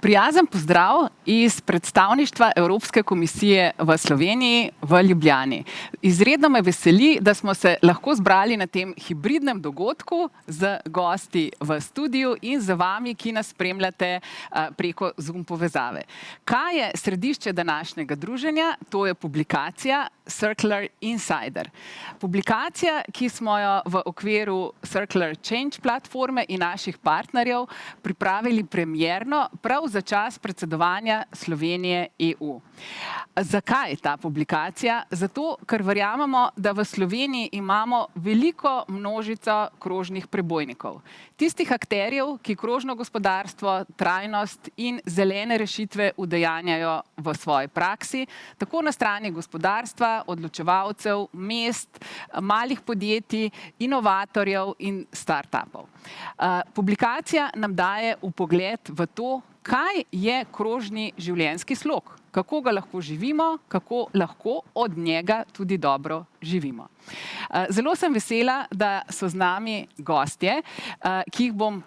Prijazen pozdrav iz predstavništva Evropske komisije v Sloveniji v Ljubljani. Izredno me veseli, da smo se lahko zbrali na tem hibridnem dogodku z gosti v studiu in z vami, ki nas spremljate preko Zoom povezave. Kaj je središče današnjega druženja? To je publikacija Circular Insider. Publikacija, ki smo jo v okviru Circular Change platforme in naših partnerjev pripravili premierno prav za čas predsedovanja Slovenije EU. Zakaj ta publikacija? Zato, ker verjamemo, da v Sloveniji imamo veliko množico krožnih prebojnikov. Tistih akterjev, ki krožno gospodarstvo, trajnost in zelene rešitve udejanjajo v svoji praksi, tako na strani gospodarstva, odločevalcev, mest, malih podjetij, inovatorjev in startupov. Publikacija nam daje vpogled v to, kaj je krožni življenjski slog, kako ga lahko živimo, kako lahko od njega tudi dobro živimo. Zelo sem vesela, da so z nami gostje, ki jih bom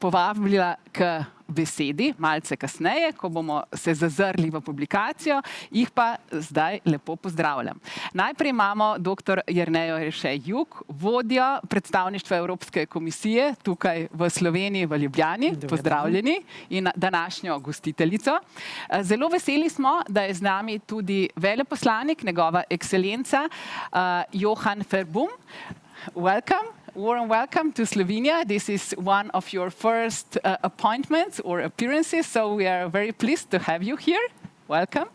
povabila k besedi malce kasneje, ko bomo se zazrli v publikacijo, jih pa zdaj lepo pozdravljam. Najprej imamo dr. Jernejo Rešej-Jug, vodjo predstavništva Evropske komisije tukaj v Sloveniji, v Ljubljani. Pozdravljeni in današnjo gostiteljico. Zelo veseli smo, da je z nami tudi veleposlanik, njegova ekscelenca Johan Verbum. Welcome. Warm welcome to Slovenia. This is one of your first appointments or appearances, so we are very pleased to have you here. Welcome.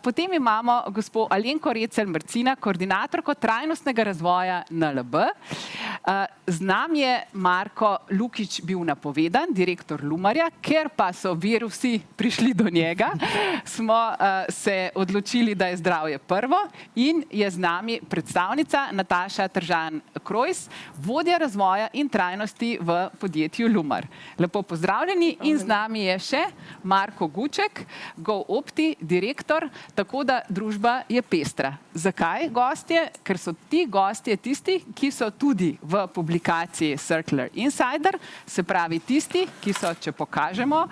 Potem imamo gospo Alenko Recelj-Mrcina, koordinatorko trajnostnega razvoja NLB. Z nami je Marko Lukić bil napovedan, direktor Lumarja, ker pa so virusi prišli do njega, smo se odločili, da je zdravje prvo in je z nami predstavnica Nataša Tržan-Krojs, vodja razvoja in trajnosti v podjetju Lumar. Lepo pozdravljeni in z nami je še Marko Guček, GoOpti, direktor, tako da družba je pestra. Zakaj gostje? Ker so ti gostje tisti, ki so tudi v publikaciji Circular Insider, se pravi tisti, ki so, če pokažemo,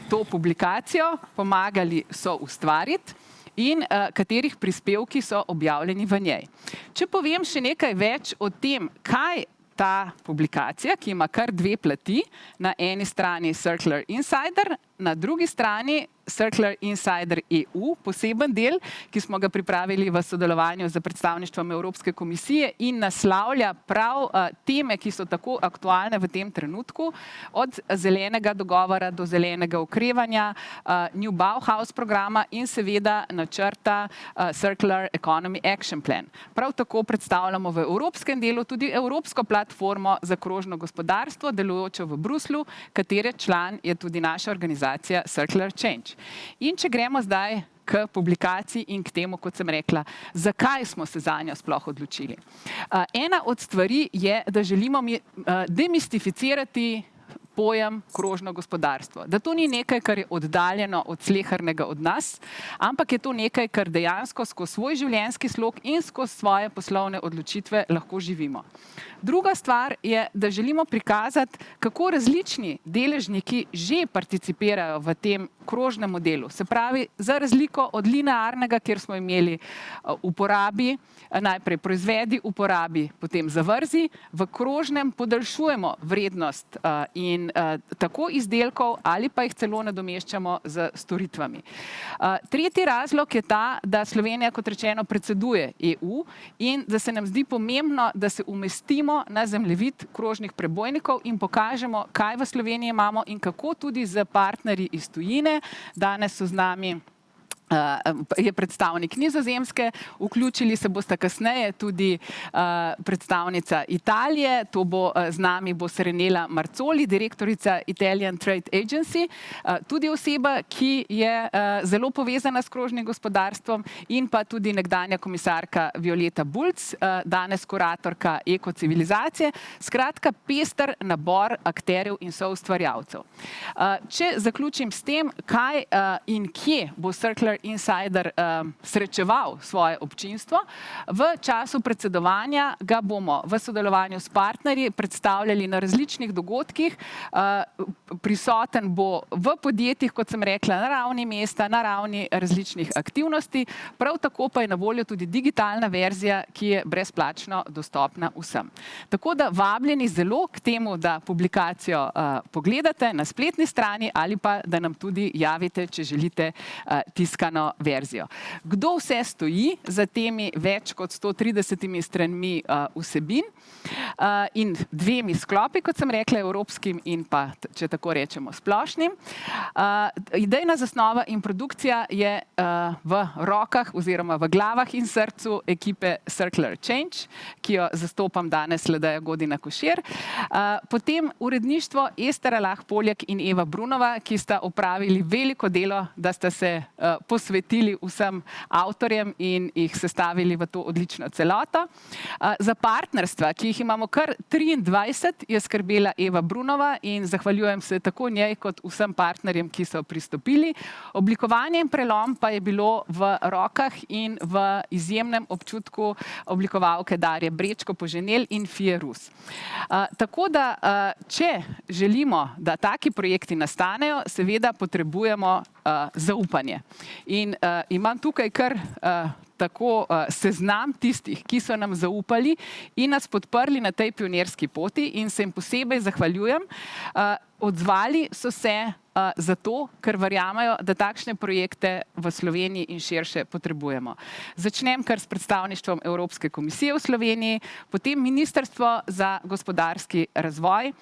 to publikacijo pomagali so ustvariti in katerih prispevki so objavljeni v njej. Če povem še nekaj več o tem, kaj ta publikacija, ki ima kar dve plati, na eni strani Circular Insider, na drugi strani Circular Insider EU, poseben del, ki smo ga pripravili v sodelovanju z predstavništvom Evropske komisije in naslavlja prav teme, ki so tako aktualne v tem trenutku, od zelenega dogovora do zelenega okrevanja, New Bauhaus programa in seveda načrta Circular Economy Action Plan. Prav tako predstavljamo v evropskem delu tudi Evropsko platformo za krožno gospodarstvo, delujočo v Bruslju, katere član je tudi naša organizacija Circular Change. In če gremo zdaj k publikaciji in k temu, kot sem rekla, zakaj smo se zanjo sploh odločili. Ena od stvari je, da želimo demistificirati pojem krožno gospodarstvo. Da to ni nekaj, kar je oddaljeno od slehernega od nas, ampak je to nekaj, kar dejansko skozi svoj življenjski slog in skozi svoje poslovne odločitve lahko živimo. Druga stvar je, da želimo prikazati, kako različni deležniki že participirajo v tem krožnem modelu. Se pravi, za razliko od linearnega, kjer smo imeli uporabi, najprej proizvedi, uporabi, potem zavrzi, v krožnem podaljšujemo vrednost in tako izdelkov ali pa jih celo nadomeščamo z storitvami. Tretji razlog je ta, da Slovenija, kot rečeno, predseduje EU in da se nam zdi pomembno, da se umestimo na zemljevid krožnih prebojnikov in pokažemo, kaj v Sloveniji imamo in kako tudi z partnerji iz tujine. Danes so z nami je predstavnik Nizozemske, vključili se bosta kasneje tudi predstavnica Italije, to bo z nami bo Serenela Marzoli, direktorica Italian Trade Agency, tudi oseba, ki je zelo povezana s krožnim gospodarstvom in pa tudi nekdanja komisarka Violeta Bulc, danes kuratorka ekocivilizacije. Skratka, pester nabor akterjev in soustvarjalcev. Če zaključim s tem, kaj in kje bo Circular Insider srečeval svoje občinstvo. V času predsedovanja ga bomo v sodelovanju s partnerji predstavljali na različnih dogodkih. Prisoten bo v podjetjih, kot sem rekla, na ravni mesta, na ravni različnih aktivnosti. Prav tako pa je na voljo tudi digitalna verzija, ki je brezplačno dostopna vsem. Tako da vabljeni zelo k temu, da publikacijo pogledate na spletni strani ali pa da nam tudi javite, če želite tiskano verzijo. Kdo vse stoji za temi več kot 130 stranmi vsebin in dvemi sklopi, kot sem rekla, evropskim in pa, če tako rečemo, splošnim. Idejna zasnova in produkcija je v rokah oziroma v glavah in srcu ekipe Circular Change, ki jo zastopam danes Ladeja Godina Košir. Potem uredništvo Ester Lah Poljak in Eva Brunova, ki sta opravili veliko delo, da sta se posvetili vsem avtorjem in jih sestavili v to odlično celoto. Za partnerstva, ki jih imamo kar 23, je skrbela Eva Brunova in zahvaljujem se tako njej kot vsem partnerjem, ki so pristopili. Oblikovanje in prelom pa je bilo v rokah in v izjemnem občutku oblikovalke Darje Brečko Poženel in Fije Rus. Tako da, če želimo, da taki projekti nastanejo, seveda potrebujemo zaupanje. In imam tukaj kar tako seznam tistih, ki so nam zaupali in nas podprli na tej pionirski poti in se jim posebej zahvaljujem. Odzvali so se zato, ker verjamejo, da takšne projekte v Sloveniji in širše potrebujemo. Začnem kar s predstavništvom Evropske komisije v Sloveniji, potem Ministrstvo za gospodarski razvoj,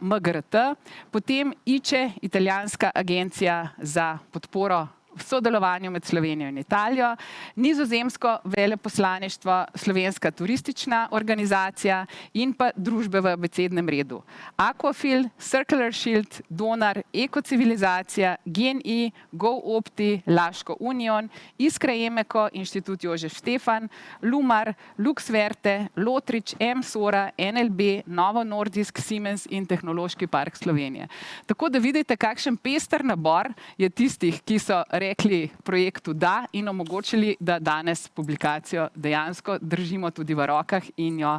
MGRT, potem ICE, italijanska agencija za podporo v sodelovanju med Slovenijo in Italijo, nizozemsko veleposlaništvo, Slovenska turistična organizacija in pa družbe v abecednem redu. Aquafil, Circular Shield, Donar, Ekocivilizacija, GNI, GoOpti, Laško Union, Iskra Emeko, Inštitut Jožef Štefan, Lumar, Luxverte, Lotrič, MSORA, NLB, Novo Nordisk, Siemens in Tehnološki park Slovenije. Tako da vidite, kakšen pester nabor je tistih, ki so rekli projektu da in omogočili, da danes publikacijo dejansko držimo tudi v rokah in jo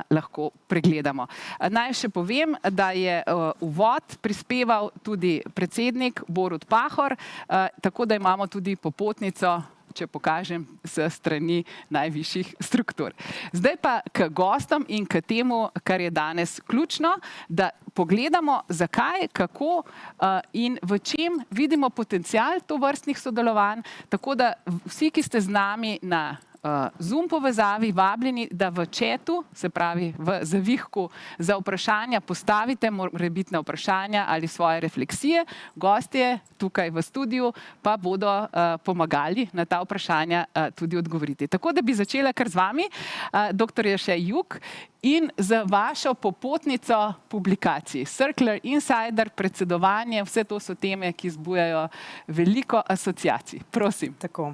lahko pregledamo. Naj še povem, da je uvod prispeval tudi predsednik Borut Pahor, tako da imamo tudi popotnico, če pokažem, s strani najvišjih struktur. Zdaj pa k gostom in k temu, kar je danes ključno, da pogledamo, zakaj, kako in v čem vidimo potencial tovrstnih sodelovanj, tako da vsi, ki ste z nami na Zoom povezavi, vabljeni, da v chatu, se pravi v zavihku za vprašanja, postavite morebitna vprašanja ali svoje refleksije. Gostje tukaj v studiu pa bodo pomagali na ta vprašanja tudi odgovoriti. Tako da bi začela kar z vami, dr. Ješe Juk, in z vašo popotnico publikacij. Circular Insider, predsedovanje, vse to so teme, ki zbujajo veliko asociacij. Prosim. Tako.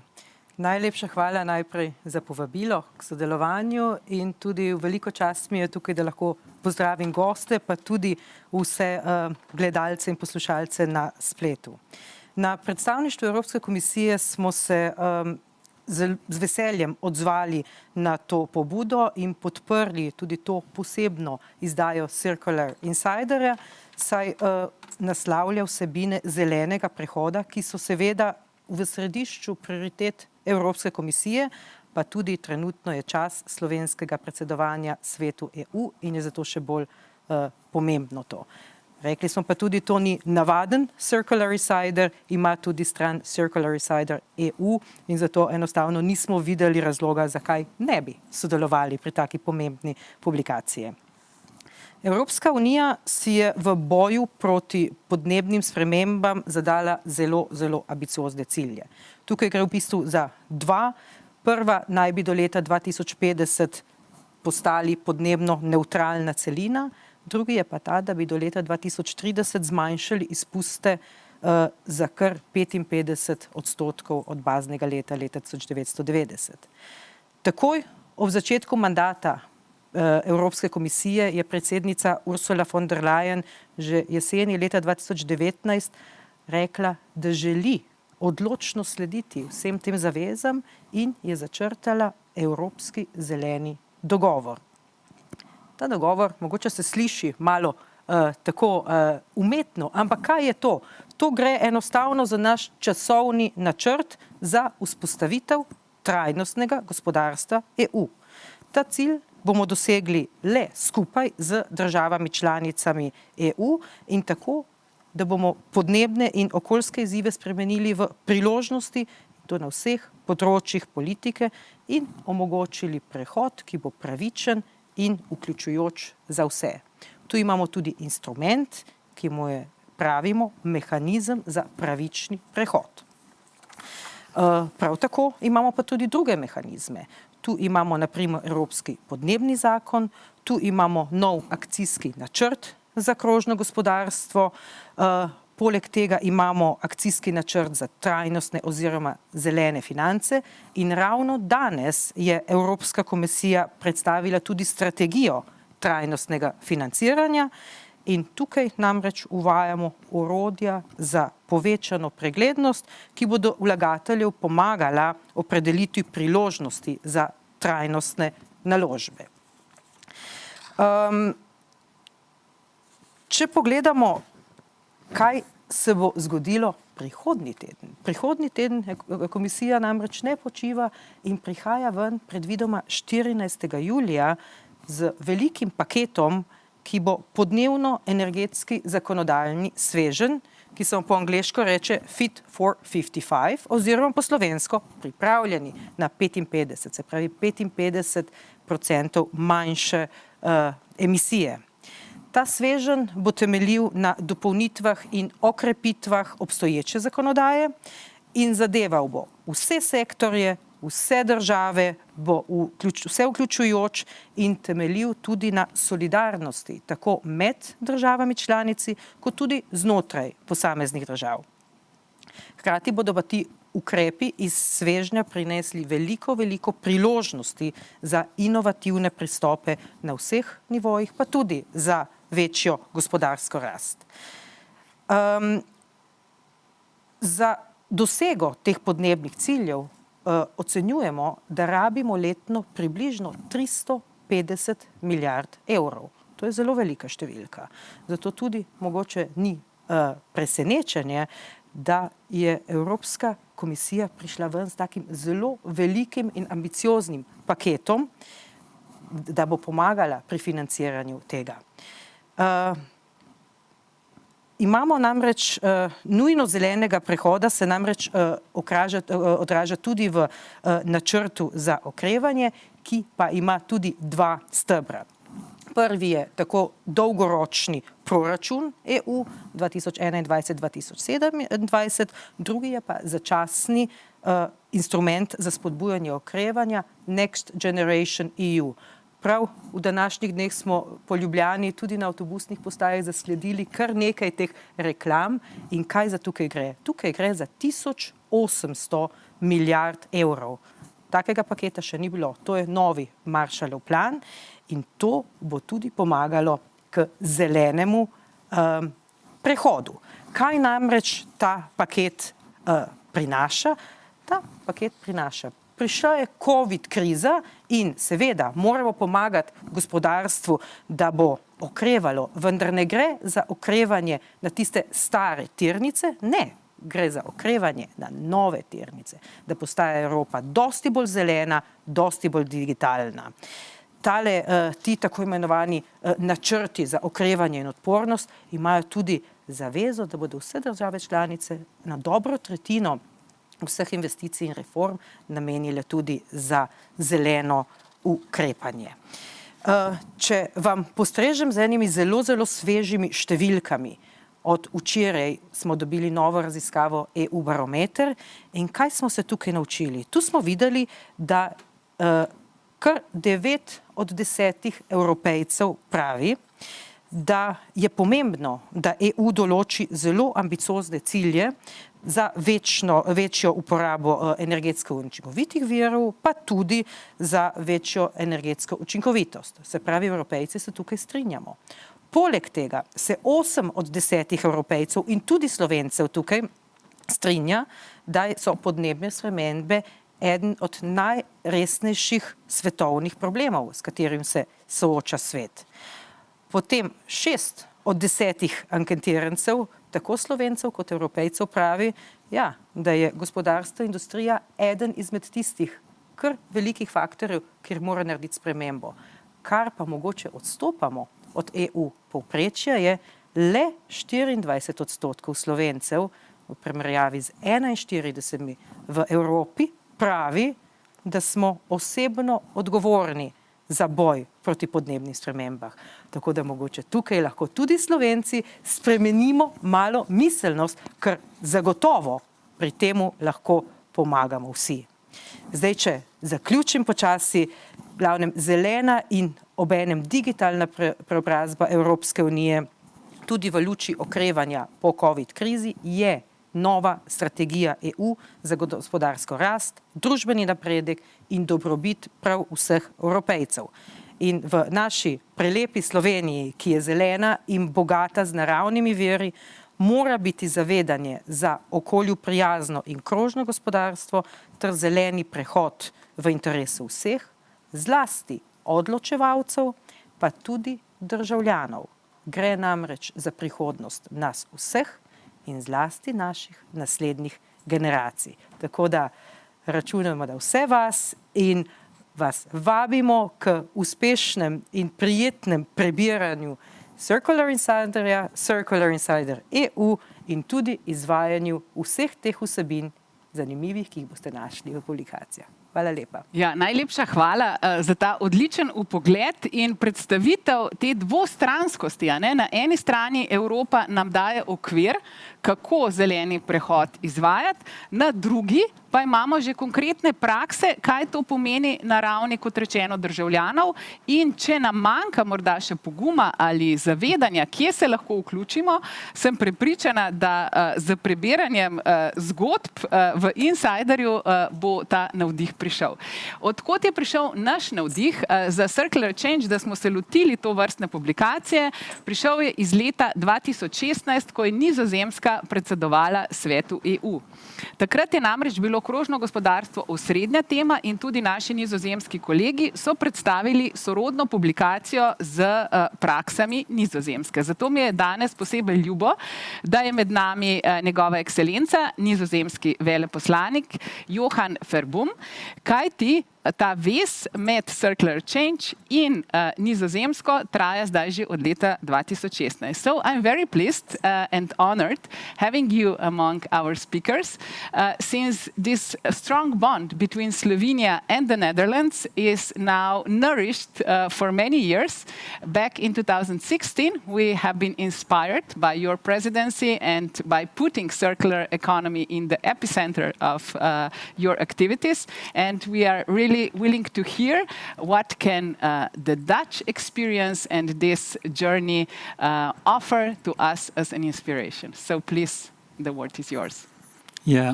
Najlepša hvala najprej za povabilo k sodelovanju in tudi veliko čast mi je tukaj, da lahko pozdravim goste, pa tudi vse gledalce in poslušalce na spletu. Na predstavništvu Evropske komisije smo se z veseljem odzvali na to pobudo in podprli tudi to posebno izdajo Circular Insiderja, saj naslavlja vsebine zelenega prehoda, ki so seveda v središču prioritet Evropske komisije, pa tudi trenutno je čas slovenskega predsedovanja svetu EU in je zato še bolj pomembno to. Rekli smo pa tudi, to ni navaden Circular Insider, ima tudi stran Circular Insider EU in zato enostavno nismo videli razloga, zakaj ne bi sodelovali pri taki pomembni publikaciji. Evropska unija si je v boju proti podnebnim spremembam zadala zelo, zelo ambiciozne cilje. Tukaj gre v bistvu za dva. Prva naj bi do leta 2050 postali podnebno nevtralna celina, drugi je pa ta, da bi do leta 2030 zmanjšali izpuste za kar 55% od baznega leta 1990. Takoj ob začetku mandata Evropske komisije je predsednica Ursula von der Leyen že jeseni leta 2019 rekla, da želi odločno slediti vsem tem zavezam in je začrtala Evropski zeleni dogovor. Ta dogovor mogoče se sliši malo tako umetno, ampak kaj je to? To gre enostavno za naš časovni načrt za vzpostavitev trajnostnega gospodarstva EU. Ta cilj bomo dosegli le skupaj z državami članicami EU in tako, da bomo podnebne in okoljske izzive spremenili v priložnosti, to na vseh področjih politike, in omogočili prehod, ki bo pravičen in vključujoč za vse. Tu imamo tudi instrument, ki mu je pravimo mehanizem za pravični prehod. Prav tako imamo pa tudi druge mehanizme. Tu imamo na primer Evropski podnebni zakon, tu imamo nov akcijski načrt za krožno gospodarstvo, poleg tega imamo akcijski načrt za trajnostne oziroma zelene finance in ravno danes je Evropska komisija predstavila tudi strategijo trajnostnega financiranja in tukaj namreč uvajamo orodja za povečano preglednost, ki bodo vlagateljev pomagala opredeliti priložnosti za trajnostne naložbe. Če pogledamo, kaj se bo zgodilo prihodnji teden. Prihodnji teden komisija namreč ne počiva in prihaja ven predvidoma 14. julija z velikim paketom, ki bo podnebno energetski zakonodajni sveženj, ki se po angleško reče Fit for 55 oziroma po slovensko pripravljeni na 55, se pravi 55% manjše emisije. Ta sveženj bo temeljil na dopolnitvah in okrepitvah obstoječe zakonodaje in zadeval bo vse sektorje, vse države, bo vse vključujoč in temeljil tudi na solidarnosti, tako med državami članici, kot tudi znotraj posameznih držav. Hkrati bodo pa ti ukrepi iz svežnja prinesli veliko priložnosti za inovativne pristope na vseh nivojih, pa tudi za večjo gospodarsko rast. Za dosego teh podnebnih ciljev ocenjujemo, da rabimo letno približno 350 milijard evrov. To je zelo velika številka. Zato tudi mogoče ni presenečenje, da je Evropska komisija prišla ven s takim zelo velikim in ambicioznim paketom, da bo pomagala pri financiranju tega. Imamo namreč nujno zelenega prehoda, se namreč odraža tudi v načrtu za okrevanje, ki pa ima tudi dva stebra. Prvi je tako dolgoročni proračun EU 2021-2027, drugi je pa začasni instrument za spodbujanje okrevanja Next Generation EU. Prav v današnjih dneh smo po Ljubljani tudi na avtobusnih postajah zasledili kar nekaj teh reklam in kaj za tukaj gre. Tukaj gre za 1800 milijard evrov. Takega paketa še ni bilo. To je novi Marshallov plan in to bo tudi pomagalo k zelenemu prehodu. Kaj namreč ta paket prinaša? Ta paket prinaša. Prišla je COVID kriza in seveda moramo pomagati gospodarstvu, da bo okrevalo, vendar ne gre za okrevanje na tiste stare tirnice, ne, gre za okrevanje na nove tirnice, da postaja Evropa dosti bolj zelena, dosti bolj digitalna. Ti tako imenovani načrti za okrevanje in odpornost imajo tudi zavezo, da bodo vse države članice na dobro tretjino vseh investicij in reform namenile tudi za zeleno ukrepanje. Če vam postrežem z enimi zelo svežimi številkami, od včeraj smo dobili novo raziskavo EU Barometer in kaj smo se tukaj naučili? Tu smo videli, da kar 9 od 10 Evropejcev pravi, da je pomembno, da EU določi zelo ambiciozne cilje za večjo uporabo energetsko učinkovitih virov, pa tudi za večjo energetsko učinkovitost. Se pravi, Evropejci se tukaj strinjamo. Poleg tega se 8 od 10 Evropejcev in tudi Slovencev tukaj strinja, da so podnebne spremembe eden od najresnejših svetovnih problemov, s katerim se sooča svet. Potem 6 od 10 anketirancev, tako Slovencev kot Evropejcev, pravi, ja, da je gospodarstvo, industrija eden izmed tistih kar velikih faktorjev, kjer mora narediti spremembo. Kar pa mogoče odstopamo od EU povprečja, je le 24% Slovencev v primerjavi z 41 v Evropi pravi, da smo osebno odgovorni za boj proti podnebnim spremembah. Tako da mogoče tukaj lahko tudi Slovenci spremenimo malo miselnost, ker zagotovo pri temu lahko pomagamo vsi. Zdaj, če zaključim počasi, glavnem zelena in obenem digitalna preobrazba Evropske unije, tudi v luči okrevanja po COVID krizi, je nova strategija EU za gospodarsko rast, družbeni napredek in dobrobit prav vseh Evropejcev. In v naši prelepi Sloveniji, ki je zelena in bogata z naravnimi viri, mora biti zavedanje za okolju prijazno in krožno gospodarstvo ter zeleni prehod v interesu vseh, zlasti odločevalcev, pa tudi državljanov. Gre namreč za prihodnost nas vseh in zlasti naših naslednjih generacij. Tako da računamo na vse vas in vas vabimo k uspešnem in prijetnem prebiranju Circular Insiderja, Circular Insider EU in tudi izvajanju vseh teh vsebin zanimivih, ki jih boste našli v publikacijah. Hvala lepa. Ja, najlepša hvala za ta odličen vpogled in predstavitev te dvostranskosti. Na eni strani Evropa nam daje okvir, kako zeleni prehod izvajati, na drugi pa imamo že konkretne prakse, kaj to pomeni na ravni, kot rečeno, državljanov, in če nam manjka morda še poguma ali zavedanja, kje se lahko vključimo, sem prepričana, da z prebiranjem zgodb v Insiderju bo ta navdih prišel. Odkot je prišel naš navdih za Circular Change, da smo se lotili to vrstne publikacije? Prišel je iz leta 2016, ko je Nizozemska predsedovala Svetu EU. Takrat je namreč bilo krožno gospodarstvo osrednja tema in tudi naši nizozemski kolegi so predstavili sorodno publikacijo z praksami Nizozemske. Zato mi je danes posebej ljubo, da je med nami njegova ekscelenca, nizozemski veleposlanik Johan Verbum, kajti ta vez med Circular Change in Nizozemsko traja zdaj že od leta 2016. So I'm very pleased and honored having you among our speakers, since this strong bond between Slovenia and the Netherlands is now nourished for many years. Back in 2016, we have been inspired by your presidency and by putting circular economy in the epicenter of your activities, and we are really willing to hear what can the Dutch experience and this journey offer to us as an inspiration. So please, the word is yours. Yeah,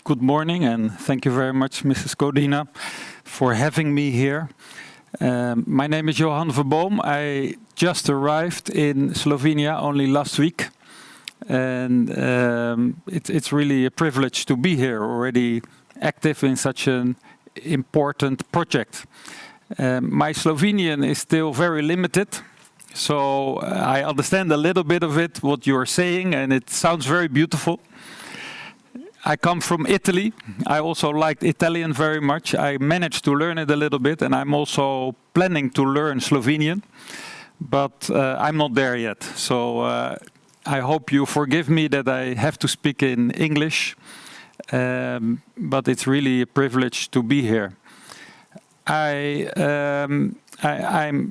good morning and thank you very much, Mrs. Godina, for having me here. My name is Johan Verboom. I just arrived in Slovenia only last week, and it's really a privilege to be here, already active in such an important project. My Slovenian is still very limited, so I understand a little bit of it, what you're saying, and it sounds very beautiful. I come from Italy. I also liked Italian very much. I managed to learn it a little bit, and I'm also planning to learn Slovenian, but I'm not there yet. So I hope you forgive me that I have to speak in English. But it's really a privilege to be here.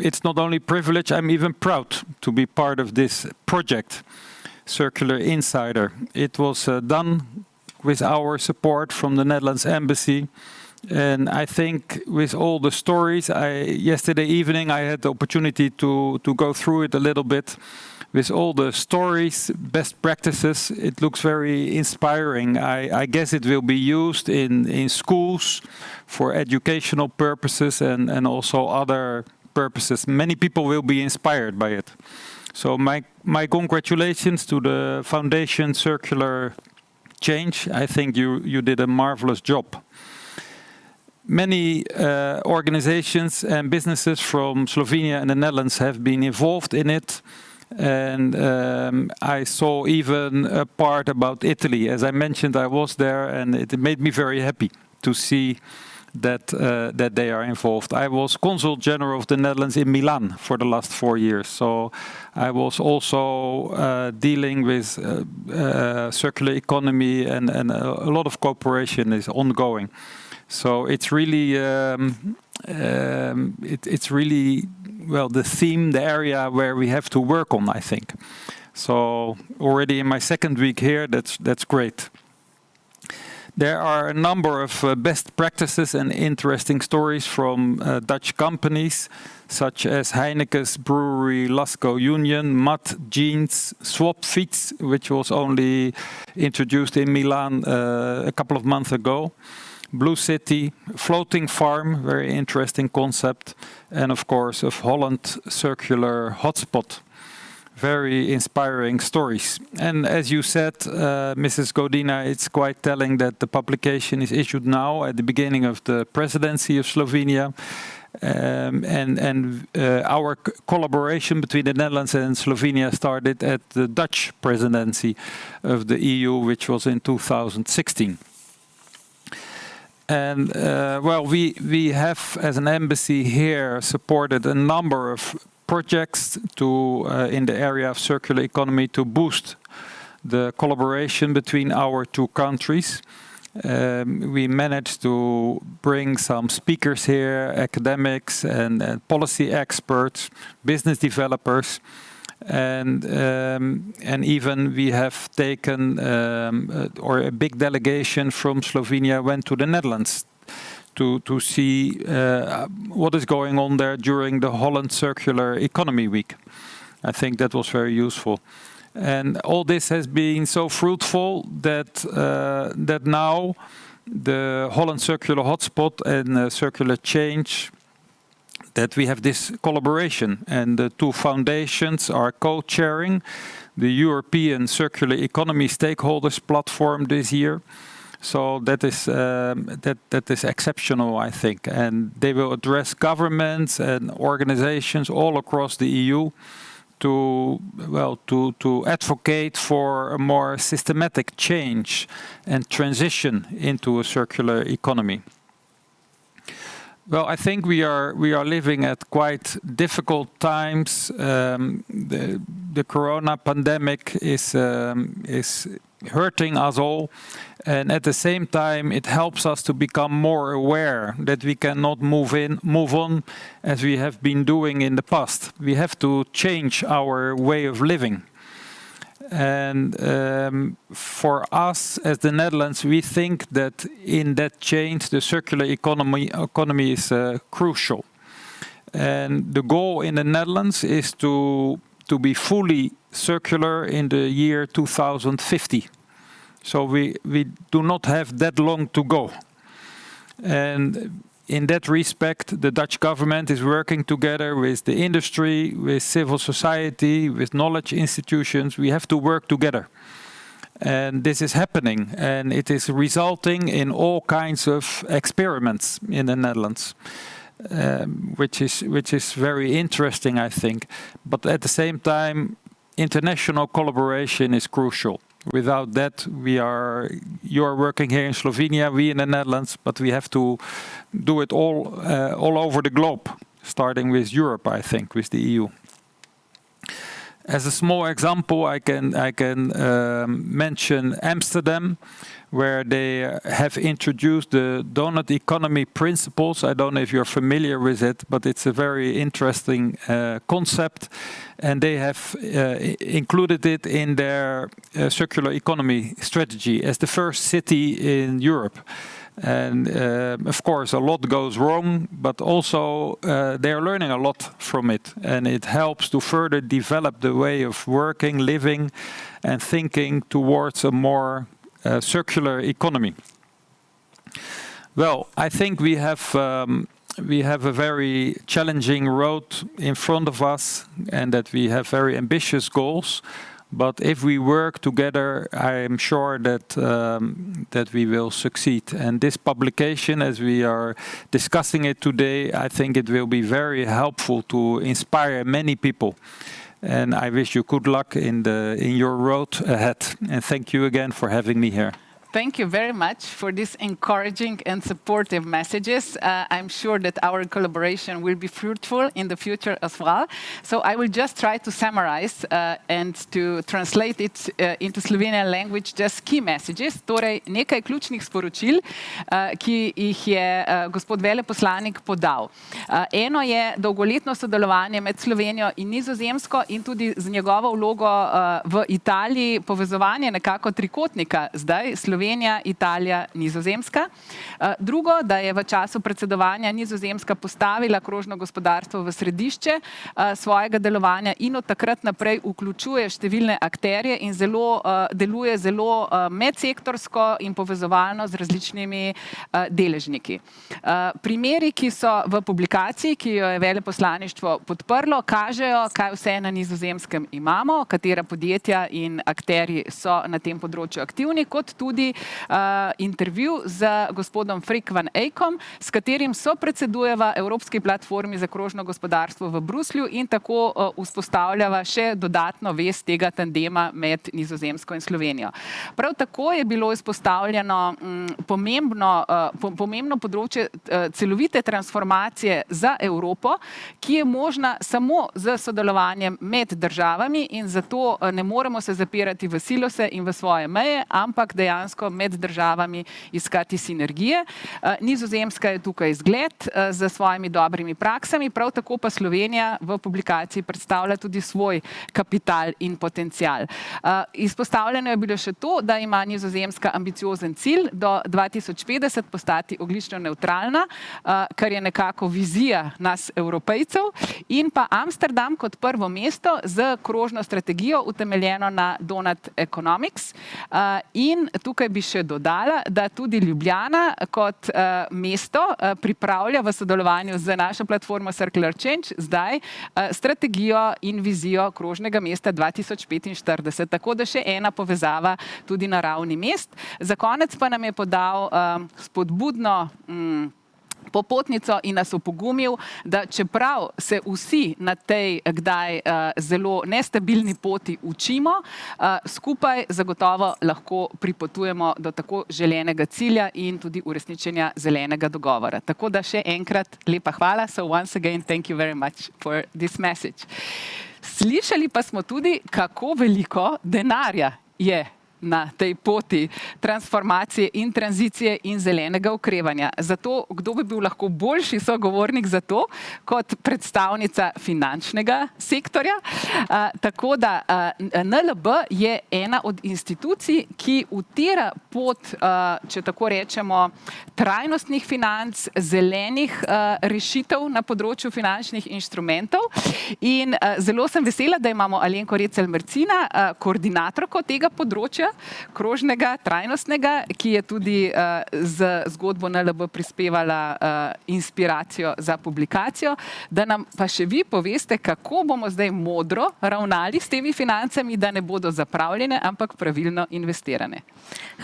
It's not only privilege, I'm even proud to be part of this project, Circular Insider. It was done with our support from the Netherlands Embassy. And I think with all the stories, yesterday evening I had the opportunity to go through it a little bit. With all the stories, best practices, it looks very inspiring. I guess it will be used in schools for educational purposes and also other purposes. Many people will be inspired by it. So my congratulations to the Foundation Circular change. I think you did a marvelous job. Many organizations and businesses from Slovenia and the Netherlands have been involved in it. And I saw even a part about Italy. As I mentioned, I was there, and it made me very happy to see that they are involved. I was Consul General of the Netherlands in Milan for the last 4 years. So I was also dealing with circular economy, and a lot of cooperation is ongoing. So it's really, it's really, well, the theme, the area where we have to work on, I think. So already in my second week here, that's great. There are a number of best practices and interesting stories from Dutch companies, such as Heineken's brewery Lasco Union, Mat Jeans, Swapfiets, which was only introduced in Milan a couple of months ago, Blue City, Floating Farm, very interesting concept, and of course of Holland Circular Hotspot. Very inspiring stories. And as you said, Mrs. Godina, it's quite telling that the publication is issued now at the beginning of the presidency of Slovenia. Our collaboration between the Netherlands and Slovenia started at the Dutch presidency of the EU, which was in 2016. And well, we have, as an embassy here, supported a number of projects in the area of circular economy to boost the collaboration between our two countries. We managed to bring some speakers here, academics and policy experts, business developers, and even we have taken or a big delegation from Slovenia went to the Netherlands to see what is going on there during the Holland Circular Economy Week. I think that was very useful. And all this has been so fruitful that now the Holland Circular Hotspot and Circular Change, that we have this collaboration, and the two foundations are co-chairing the European Circular Economy Stakeholders Platform this year. So that is exceptional, I think, and they will address governments and organizations all across the EU to advocate for a more systematic change and transition into a circular economy. Well, I think we are living at quite difficult times. The corona pandemic is hurting us all, and at the same time it helps us to become more aware that we cannot move on as we have been doing in the past. We have to change our way of living. And for us as the Netherlands, we think that in that change the circular economy is crucial. And the goal in the Netherlands is to be fully circular in the year 2050. So we do not have that long to go. And in that respect, the Dutch government is working together with the industry, with civil society, with knowledge institutions. We have to work together. And this is happening, and it is resulting in all kinds of experiments in the Netherlands, which is very interesting, I think. But at the same time, international collaboration is crucial. Without that, you are working here in Slovenia, we in the Netherlands, but we have to do it all over the globe, starting with Europe, I think, with the EU. As a small example, I can mention Amsterdam, where they have introduced the donut economy principles. I don't know if you're familiar with it, but it's a very interesting concept. And they have included it in their circular economy strategy as the first city in Europe. And of course, a lot goes wrong, but also they are learning a lot from it. And it helps to further develop the way of working, living, and thinking towards a more circular economy. Well, I think we have a very challenging road in front of us, and that we have very ambitious goals. But if we work together, I am sure that we will succeed. And this publication, as we are discussing it today, I think it will be very helpful to inspire many people. And I wish you good luck in your road ahead. And thank you again for having me here. Thank you very much for these encouraging and supportive messages. I'm sure that our collaboration will be fruitful in the future as well. So I will just try to summarize and to translate it into Slovenian language, just key messages. Torej, nekaj ključnih sporočil, ki jih je gospod veleposlanik podal. Eno je dolgoletno sodelovanje med Slovenijo in Nizozemsko in tudi z njegovo vlogo v Italiji, povezovanje nekako trikotnika zdaj Slovenija, Italija, Nizozemska. Drugo, da je v času predsedovanja Nizozemska postavila krožno gospodarstvo v središče svojega delovanja in od takrat naprej vključuje številne akterje in deluje zelo medsektorsko in povezovalno z različnimi deležniki. Primeri, ki so v publikaciji, ki jo je veleposlaništvo podprlo, kažejo, kaj vse na Nizozemskem imamo, katera podjetja in akterji so na tem področju aktivni, kot tudi intervju z gospodom Freek van Eykom, s katerim sopredsedujeva Evropski platformi za krožno gospodarstvo v Bruslju in tako vzpostavljava še dodatno vez tega tandema med Nizozemsko in Slovenijo. Prav tako je bilo izpostavljeno pomembno področje celovite transformacije za Evropo, ki je možna samo z sodelovanjem med državami in zato ne moremo se zapirati v silose in v svoje meje, ampak dejansko med državami iskati sinergije. Nizozemska je tukaj zgled z svojimi dobrimi praksami, prav tako pa Slovenija v publikaciji predstavlja tudi svoj kapital in potencial. Izpostavljeno je bilo še to, da ima Nizozemska ambiciozen cilj do 2050 postati ogljično nevtralna, kar je nekako vizija nas Evropejcev, in pa Amsterdam kot prvo mesto z krožno strategijo utemeljeno na Donut Economics. In tukaj bi še dodala, da tudi Ljubljana kot mesto pripravlja v sodelovanju z našo platformo Circular Change zdaj strategijo in vizijo krožnega mesta 2045. Tako da še ena povezava tudi na ravni mest. Za konec pa nam je podal spodbudno popotnico in nas opogumil, da čeprav se vsi na tej kdaj zelo nestabilni poti učimo, skupaj zagotovo lahko pripotujemo do tako želenega cilja in tudi uresničenja zelenega dogovora. Tako da še enkrat lepa hvala. So once again, thank you very much for this message. Slišali pa smo tudi, kako veliko denarja je na tej poti transformacije in tranzicije in zelenega okrevanja. Zato, kdo bi bil lahko boljši sogovornik za to, kot predstavnica finančnega sektorja. Tako da NLB je ena od institucij, ki utira pot, če tako rečemo, trajnostnih financ, zelenih rešitev na področju finančnih inštrumentov. In zelo sem vesela, da imamo Alenko Recelj-Mercina, koordinatorko tega področja, krožnega, trajnostnega, ki je tudi z zgodbo NLB prispevala inspiracijo za publikacijo, da nam pa še vi poveste, kako bomo zdaj modro ravnali s temi financami, da ne bodo zapravljene, ampak pravilno investirane.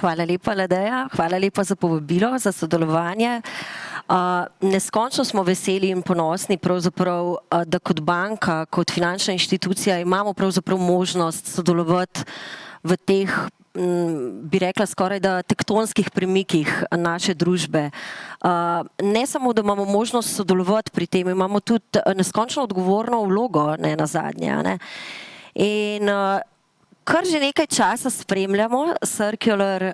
Hvala lepa, Ladeja. Hvala lepa za povabilo, za sodelovanje. Neskončno smo veseli in ponosni pravzaprav, da kot banka, kot finančna inštitucija imamo pravzaprav možnost sodelovati v teh, bi rekla, skoraj da tektonskih premikih naše družbe. Ne samo, da imamo možnost sodelovati pri tem, imamo tudi neskončno odgovorno vlogo, ne nazadnje. Ne? In kar že nekaj časa spremljamo Circular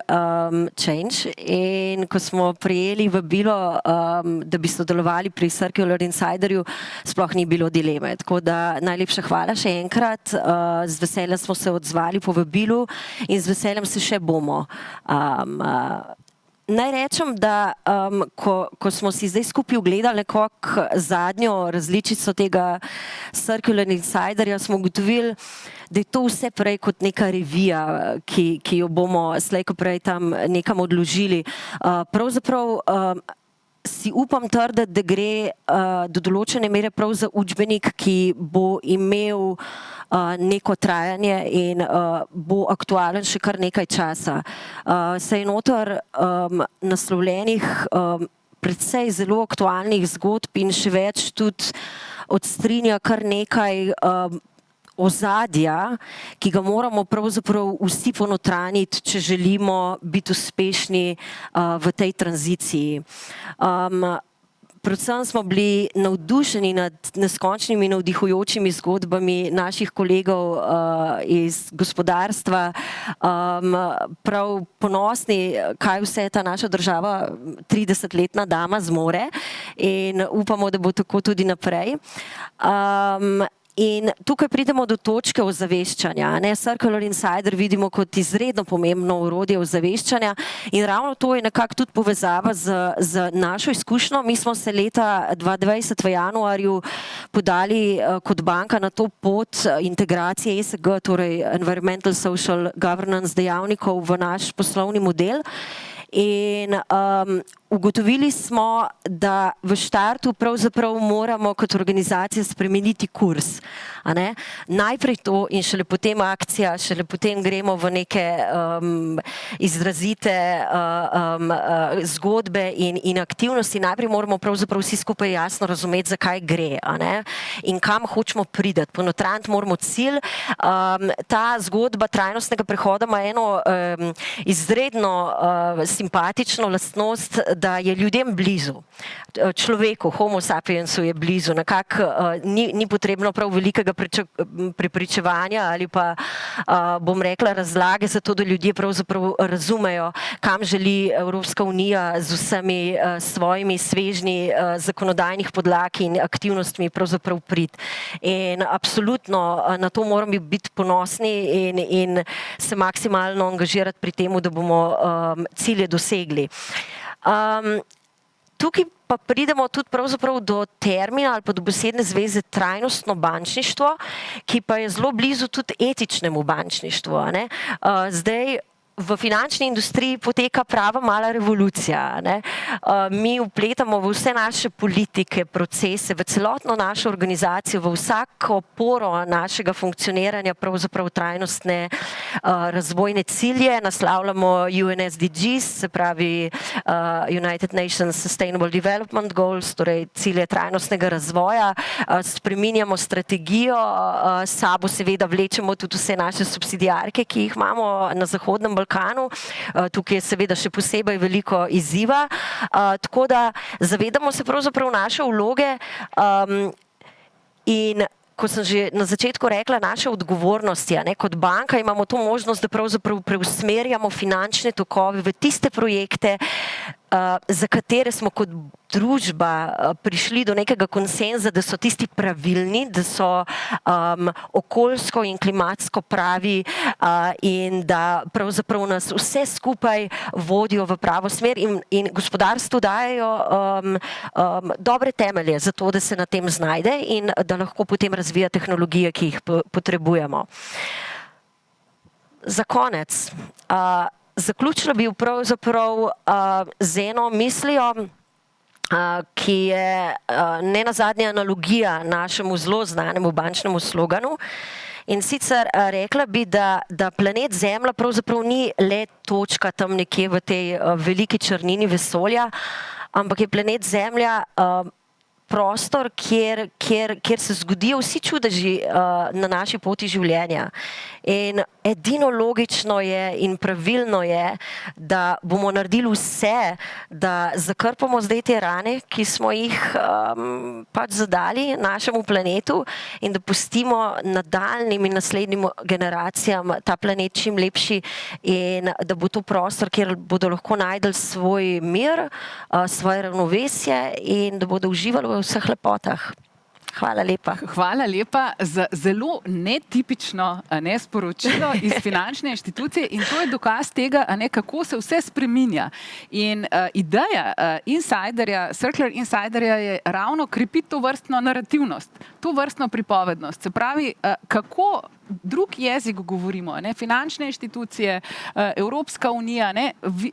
Change in ko smo prijeli vabilo, da bi sodelovali pri Circular Insiderju, sploh ni bilo dileme. Tako da najlepša hvala še enkrat, z veseljem smo se odzvali po vabilu in z veseljem se še bomo. Naj rečem, da ko smo si zdaj skupaj ogledali nekako zadnjo različico tega Circular Insiderja, smo ugotovili, da je to vse prej kot neka revija, ki jo bomo slej ko prej tam nekam odložili. Pravzaprav si upam trditi, da gre do določene mere prav za učbenik, ki bo imel neko trajanje in bo aktualen še kar nekaj časa. Saj je noter naslovljenih predvsej zelo aktualnih zgodb in še več tudi odstrinja kar nekaj ozadja, ki ga moramo pravzaprav vsi ponotraniti, če želimo biti uspešni v tej tranziciji. Predvsem smo bili navdušeni nad neskončnimi navdihujočimi zgodbami naših kolegov iz gospodarstva, prav ponosni, kaj vse ta naša država 30-letna dama zmore in upamo, da bo tako tudi naprej. In tukaj pridemo do točke ozaveščanja. Circular Insider vidimo kot izredno pomembno orodje ozaveščanja in ravno to je nekako tudi povezava z našo izkušnjo. Mi smo se leta 2020 v januarju podali kot banka na to pot integracije ESG, torej Environmental Social Governance dejavnikov v naš poslovni model. In ugotovili smo, da v štartu pravzaprav moramo kot organizacija spremeniti kurs. Najprej to in šele potem akcija, šele potem gremo v neke izrazite zgodbe in aktivnosti. Najprej moramo pravzaprav vsi skupaj jasno razumeti, zakaj gre in kam hočemo priti. Ponotraniti moramo cilj. Ta zgodba trajnostnega prehoda ima eno izredno simpatično lastnost, da je ljudem blizu. Človeku, homo sapiensu je blizu. Nekako ni potrebno prav velikega prepričevanja ali pa, bom rekla, razlage za to, da ljudje pravzaprav razumejo, kam želi Evropska unija z vsemi svojimi svežnji zakonodajnih podlag in aktivnostmi pravzaprav priti. In absolutno na to moramo biti ponosni in se maksimalno angažirati pri tem, da bomo cilje dosegli. Tukaj pa pridemo tudi pravzaprav do termina ali pa do besedne zveze trajnostno bančništvo, ki pa je zelo blizu tudi etičnemu bančništvu. Zdaj v finančni industriji poteka prava mala revolucija. Mi vpletamo v vse naše politike, procese, v celotno našo organizacijo, v vsako poro našega funkcioniranja pravzaprav trajnostne razvojne cilje. Naslavljamo UNSDGs, se pravi United Nations Sustainable Development Goals, torej cilje trajnostnega razvoja. Spreminjamo strategijo, sabo seveda vlečemo tudi vse naše subsidiarke, ki jih imamo na Zahodnem Balkanu. Tukaj je seveda še posebej veliko izziva, tako da zavedamo se pravzaprav naše vloge in ko sem že na začetku rekla, naše odgovornosti, kot banka imamo to možnost, da pravzaprav preusmerjamo finančne tokove v tiste projekte, za katere smo kot družba prišli do nekega konsenza, da so tisti pravilni, da so okoljsko in klimatsko pravi in da pravzaprav nas vse skupaj vodijo v pravo smer in gospodarstvu dajejo dobre temelje za to, da se na tem znajde in da lahko potem razvija tehnologije, ki jih potrebujemo. Za konec. Zaključila bi pravzaprav z eno mislijo, ki je ne nazadnje analogija našemu zelo znanemu bančnemu sloganu. In sicer rekla bi, da planet Zemlja pravzaprav ni le točka tam nekje v tej veliki črnini vesolja, ampak je planet Zemlja prostor, kjer se zgodijo vsi čudeži na naši poti življenja. In edino logično je in pravilno je, da bomo naredili vse, da zakrpamo zdaj te rane, ki smo jih pač zadali našemu planetu in da pustimo nadaljnjim in naslednjim generacijam ta planet čim lepši in da bo to prostor, kjer bodo lahko najdeli svoj mir, svoje ravnovesje in da bodo uživali v vseh lepotah. Hvala lepa. Hvala lepa za zelo netipično sporočilo iz finančne inštitucije in to je dokaz tega, kako se vse spreminja. In ideja insiderja, Circular Insiderja je ravno krepiti to vrstno narativnost, to vrstno pripovednost. Se pravi, kako drug jezik govorimo, finančne inštitucije, Evropska unija,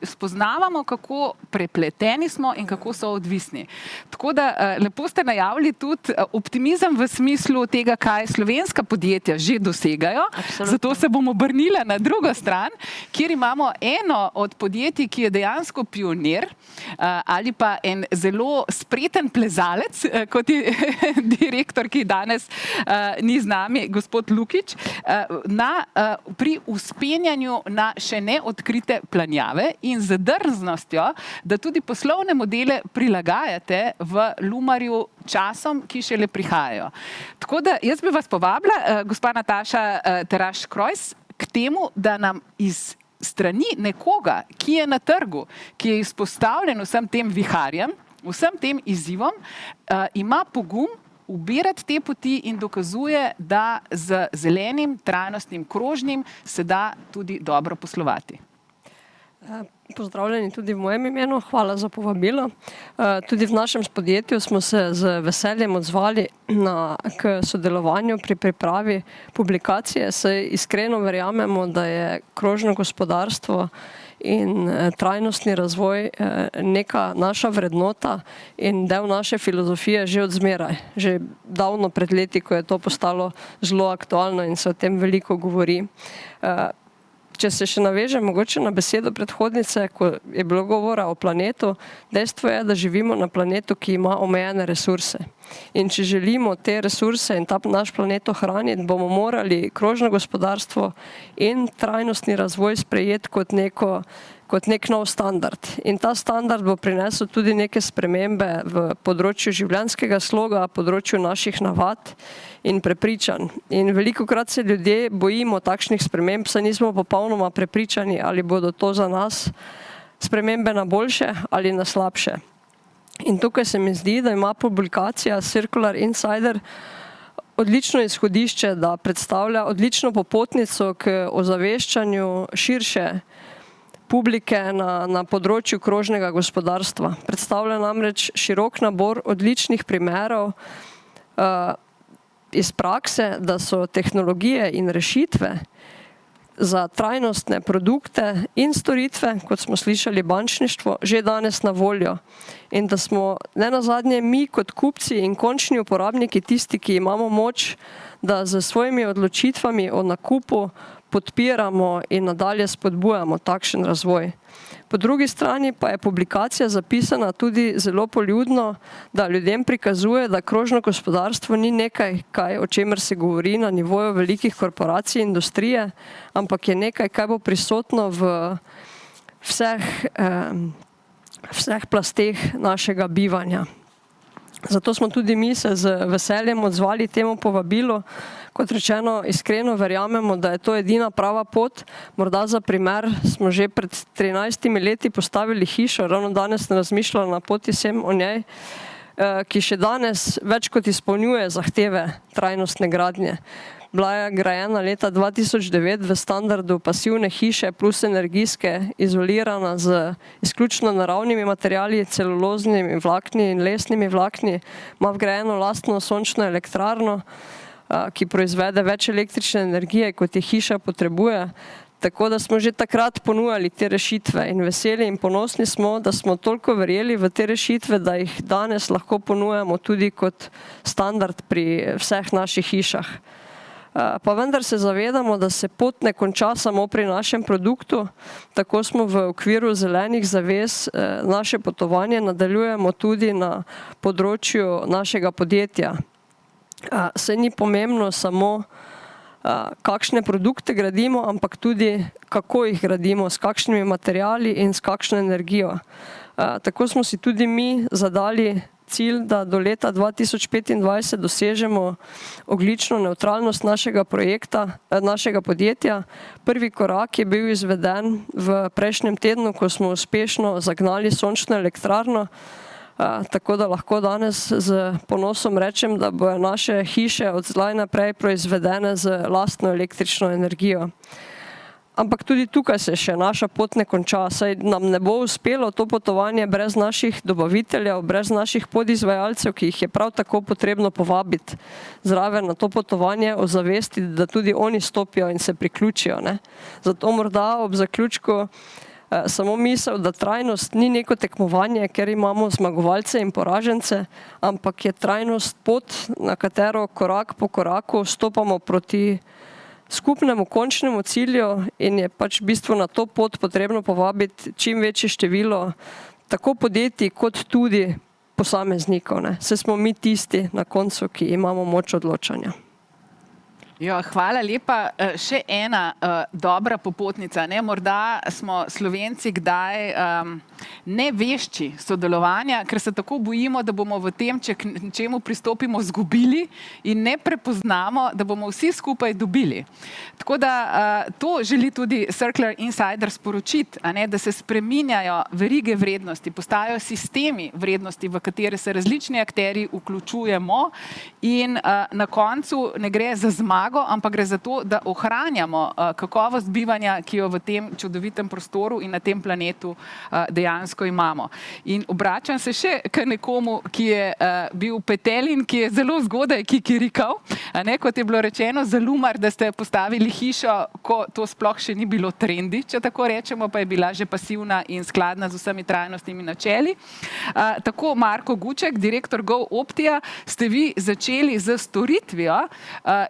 spoznavamo, kako prepleteni smo in kako so odvisni. Tako da lepo ste najavili tudi optimizem v smislu tega, kaj slovenska podjetja že dosegajo. Absolutno. Zato se bomo obrnili na drugo stran, kjer imamo eno od podjetij, ki je dejansko pionir ali pa en zelo spreten plezalec, kot je direktor, ki danes ni z nami, gospod Lukić, pri vzpenjanju na še neodkrite planjave in z drznostjo, da tudi poslovne modele prilagajate v Lumarju časom, ki šele prihajajo. Tako da jaz bi vas povabila, gospa Nataša Teraš-Krojs, k temu, da nam iz strani nekoga, ki je na trgu, ki je izpostavljen vsem tem viharjem, vsem tem izzivom, ima pogum ubirati te poti in dokazuje, da z zelenim, trajnostnim, krožnim se da tudi dobro poslovati. Pozdravljeni tudi v mojem imenu, hvala za povabilo. Tudi v našem podjetju smo se z veseljem odzvali k sodelovanju pri pripravi publikacije, saj iskreno verjamemo, da je krožno gospodarstvo in trajnostni razvoj neka naša vrednota in del naše filozofije že od zmeraj. Že davno pred leti, ko je to postalo zelo aktualno in se o tem veliko govori. Če se še navežem mogoče na besedo predhodnice, ko je bilo govora o planetu, dejstvo je, da živimo na planetu, ki ima omejene resurse. In če želimo te resurse in ta naš planet ohraniti, bomo morali krožno gospodarstvo in trajnostni razvoj sprejeti kot nek nov standard. In ta standard bo prinesel tudi neke spremembe v področju življenjskega sloga, področju naših navad in prepričanj. In velikokrat se ljudje bojimo takšnih sprememb, saj nismo popolnoma prepričani, ali bodo to za nas spremembe na boljše ali na slabše. In tukaj se mi zdi, da ima publikacija Circular Insider odlično izhodišče, da predstavlja odlično popotnico k ozaveščanju širše publike na področju krožnega gospodarstva. Predstavlja namreč širok nabor odličnih primerov iz prakse, da so tehnologije in rešitve za trajnostne produkte in storitve, kot smo slišali bančništvo, že danes na voljo. In da smo nenazadnje mi kot kupci in končni uporabniki tisti, ki imamo moč, da z svojimi odločitvami o nakupu podpiramo in nadalje spodbujamo takšen razvoj. Po drugi strani pa je publikacija zapisana tudi zelo poljudno, da ljudem prikazuje, da krožno gospodarstvo ni nekaj, o čemer se govori na nivoju velikih korporacij in industrije, ampak je nekaj, kaj bo prisotno v vseh plasteh našega bivanja. Zato smo tudi mi se z veseljem odzvali temu povabilu. Kot rečeno, iskreno verjamemo, da je to edina prava pot. Morda za primer smo že pred 13 leti postavili hišo, ravno danes sem razmišljala na poti sem o njej, ki še danes več kot izpolnjuje zahteve trajnostne gradnje. Bila je grajena leta 2009 v standardu pasivne hiše plus energijske, izolirana z izključno naravnimi materiali, celuloznimi vlakni in lesnimi vlakni, ima vgrajeno lastno sončno elektrarno, ki proizvede več električne energije, kot je hiša potrebuje. Tako da smo že takrat ponujali te rešitve in veseli in ponosni smo, da smo toliko verjeli v te rešitve, da jih danes lahko ponujamo tudi kot standard pri vseh naših hišah. Pa vendar se zavedamo, da se pot ne konča samo pri našem produktu, tako smo v okviru zelenih zavez naše potovanje nadaljujemo tudi na področju našega podjetja. Se ni pomembno samo, kakšne produkte gradimo, ampak tudi, kako jih gradimo, s kakšnimi materiali in s kakšno energijo. Tako smo si tudi mi zadali cilj, da do leta 2025 dosežemo ogljično nevtralnost našega podjetja. Prvi korak je bil izveden v prejšnjem tednu, ko smo uspešno zagnali sončno elektrarno. tako da lahko danes z ponosom rečem, da bodo naše hiše od zdaj naprej proizvedene z lastno električno energijo. Ampak tudi tukaj se še naša pot ne konča, saj nam ne bo uspelo to potovanje brez naših dobaviteljev, brez naših podizvajalcev, ki jih je prav tako potrebno povabiti zraven na to potovanje, ozavestiti, da tudi oni stopijo in se priključijo, ne. Zato morda ob zaključku samo misel, da trajnost ni neko tekmovanje, ker imamo zmagovalce in poražence, ampak je trajnost pot, na katero korak po koraku stopamo proti skupnemu končnemu cilju in je pač v bistvu na to pot potrebno povabiti čim večje število tako podjetij kot tudi posameznikov, ne. Saj smo mi tisti na koncu, ki imamo moč odločanja. Ja, hvala lepa. Še ena dobra popotnica, ne? Morda smo Slovenci kdaj nevešči sodelovanja, ker se tako bojimo, da bomo v tem, če k čemu pristopimo, zgubili in ne prepoznamo, da bomo vsi skupaj dobili. Tako da to želi tudi Circular Insider sporočiti, a ne? Da se spreminjajo verige vrednosti, postajajo sistemi vrednosti, v katere se različni akterji vključujemo in na koncu ne gre za zmago, ampak gre za to, da ohranjamo kakovost bivanja, ki jo v tem čudovitem prostoru in na tem planetu dejansko imamo. In obračam se še k nekomu, ki je bil petelin, ki je zelo zgodaj kikirikal, ne, kot je bilo rečeno, za Lumar, da ste postavili hišo, ko to sploh še ni bilo trendi, če tako rečemo, pa je bila že pasivna in skladna z vsemi trajnostnimi načeli. Tako Marko Guček, direktor GoOptia, ste vi začeli z storitvijo,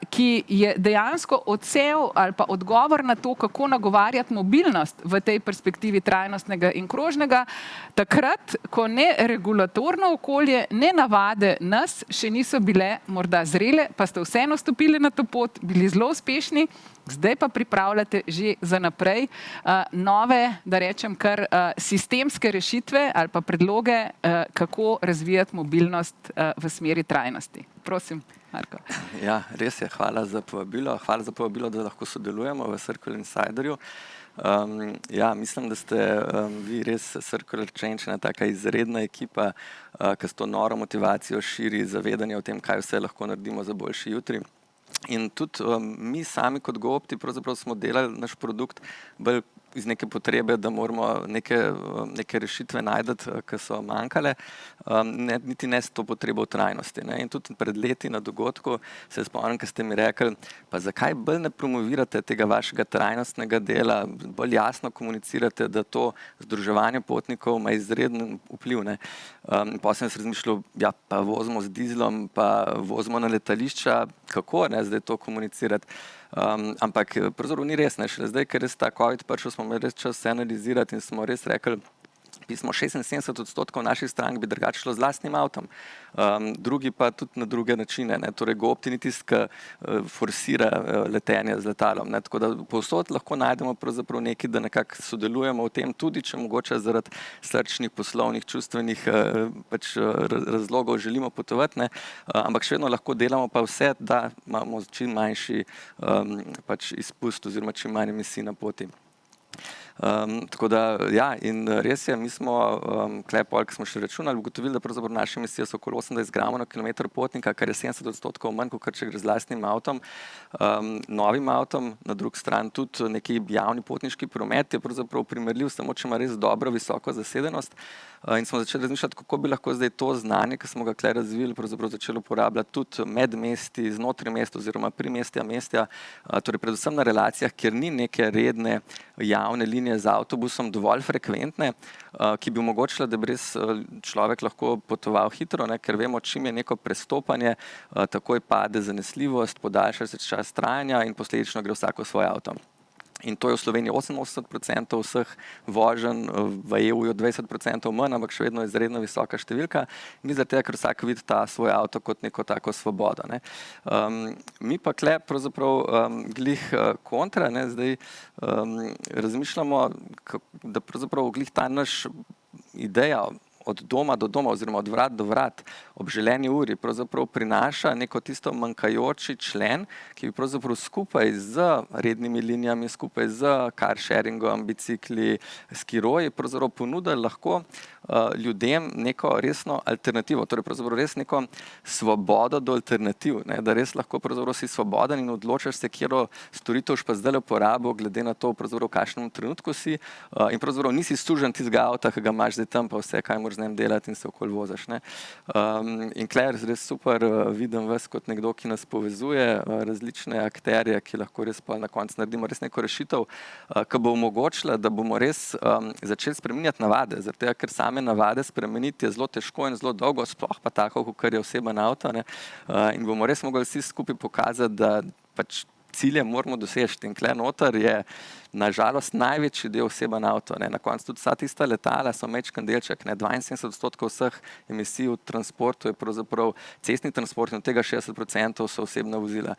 ki je dejansko odsev ali pa odgovor na to, kako nagovarjati mobilnost v tej perspektivi trajnostnega in krožnega, takrat, ko ne regulatorno okolje, ne navade nas še niso bile morda zrele, pa ste vseeno stopili na to pot, bili zelo uspešni, zdaj pa pripravljate že za naprej nove, da rečem kar sistemske rešitve ali pa predloge, kako razvijati mobilnost v smeri trajnosti. Prosim. Marko. Ja, res je. Hvala za povabilo. Hvala za povabilo, da lahko sodelujemo v Circular Insiderju. Ja, mislim, da ste vi res Circular Change, ena taka izredna ekipa, ki s to noro motivacijo širi zavedanje o tem, kaj vse lahko naredimo za boljši jutri. In tudi mi sami kot GoOpti pravzaprav smo delali naš produkt bolj iz neke potrebe, da moramo neke rešitve najti, ki so manjkale, niti ne s to potrebo v trajnosti. Ne. In tudi pred leti na dogodku se spomnim, ko ste mi rekli, pa zakaj bolj ne promovirate tega vašega trajnostnega dela, bolj jasno komunicirate, da to združevanje potnikov ima izreden vpliv. Ne. Potem sem se razmišljal, ja, pa vozimo z dizlom, pa vozimo na letališča, kako ne zdaj to komunicirati. Ampak pravzaprav ni res, ne, šele zdaj, ker res ta COVID prišel, smo imeli res čas analizirati in smo res rekli, pismo 76% naših strank bi drugače šlo z lastnim avtom, drugi pa tudi na druge načine, ne. Torej GoOpti ni tisti, ki forsira letenje z letalom, ne. Tako da povsod lahko najdemo pravzaprav nekaj, da nekako sodelujemo v tem, tudi če mogoče zaradi srčnih, poslovnih, čustvenih pač razlogov želimo potovati, ne. Ampak še vedno lahko delamo pa vse, da imamo čim manjši pač izpust oziroma čim manj emisij na poti. Tako da, ja, in res je, mi smo pol, ki smo še računali, ugotovili, da pravzaprav naše emisije so okoli 28 gramov na kilometr potnika, kar je 70% manj, kot če gre z lastnim avtom. Novim avtom, na drugi strani tudi neki javni potniški promet je pravzaprav primerljiv, samo če ima res dobro, visoko zasedenost. In smo začeli razmišljati, kako bi lahko zdaj to znanje, ki smo ga tukaj razvili, pravzaprav začeli uporabljati tudi med mesti, znotraj mesta oziroma primestja, mestja, torej predvsem na relacijah, kjer ni neke redne javne linije z avtobusom dovolj frekventne, ki bi omogočila, da bi res človek lahko potoval hitro, ne, ker vemo, čim je neko prestopanje, takoj pade zanesljivost, podaljša se čas trajanja in posledično gre vsako svoj avto. In to je v Sloveniji 88% vseh voženj, v EU je 20% manj, ampak še vedno je izredno visoka številka. Mi zaradi tega, ker vsak vidi ta svoj avto kot neko tako svobodo, ne. Mi pa tukaj pravzaprav glih kontra, ne, zdaj razmišljamo, da pravzaprav glih ta naš ideja od doma do doma oziroma od vrat do vrat ob želeni uri pravzaprav prinaša neko tisto manjkajoči člen, ki bi pravzaprav skupaj z rednimi linijami, skupaj z car sharingom, bicikli, skiroji pravzaprav ponudili lahko ljudem neko resno alternativo, torej pravzaprav res neko svobodo do alternativ, ne, da res lahko pravzaprav si svoboden in odločaš se, katero storitev pa zdaj uporabo, glede na to, pravzaprav v kakšnem trenutku si in pravzaprav nisi sužen tistega avta, ki ga imaš zdaj tam, pa vse, kaj moraš z njim delati in se okoli vozaš. Ne. In Claire, res super vidim vas kot nekdo, ki nas povezuje, različne akterje, ki lahko res pa na koncu naredimo res neko rešitev, ki bo omogočila, da bomo res začeli spreminjati navade, zaradi tega, ker same navade spremeniti je zelo težko in zelo dolgo, sploh pa tako, kot je oseben avto, ne. In bomo res mogli vsi skupaj pokazati, da pač cilje moramo doseči. In Claire noter je nažalost največji del oseben avto. Ne. Na koncu tudi vsa tista letala so majčken delček. 72% vseh emisij v transportu je pravzaprav cestni transport in od tega 60% so osebna vozila.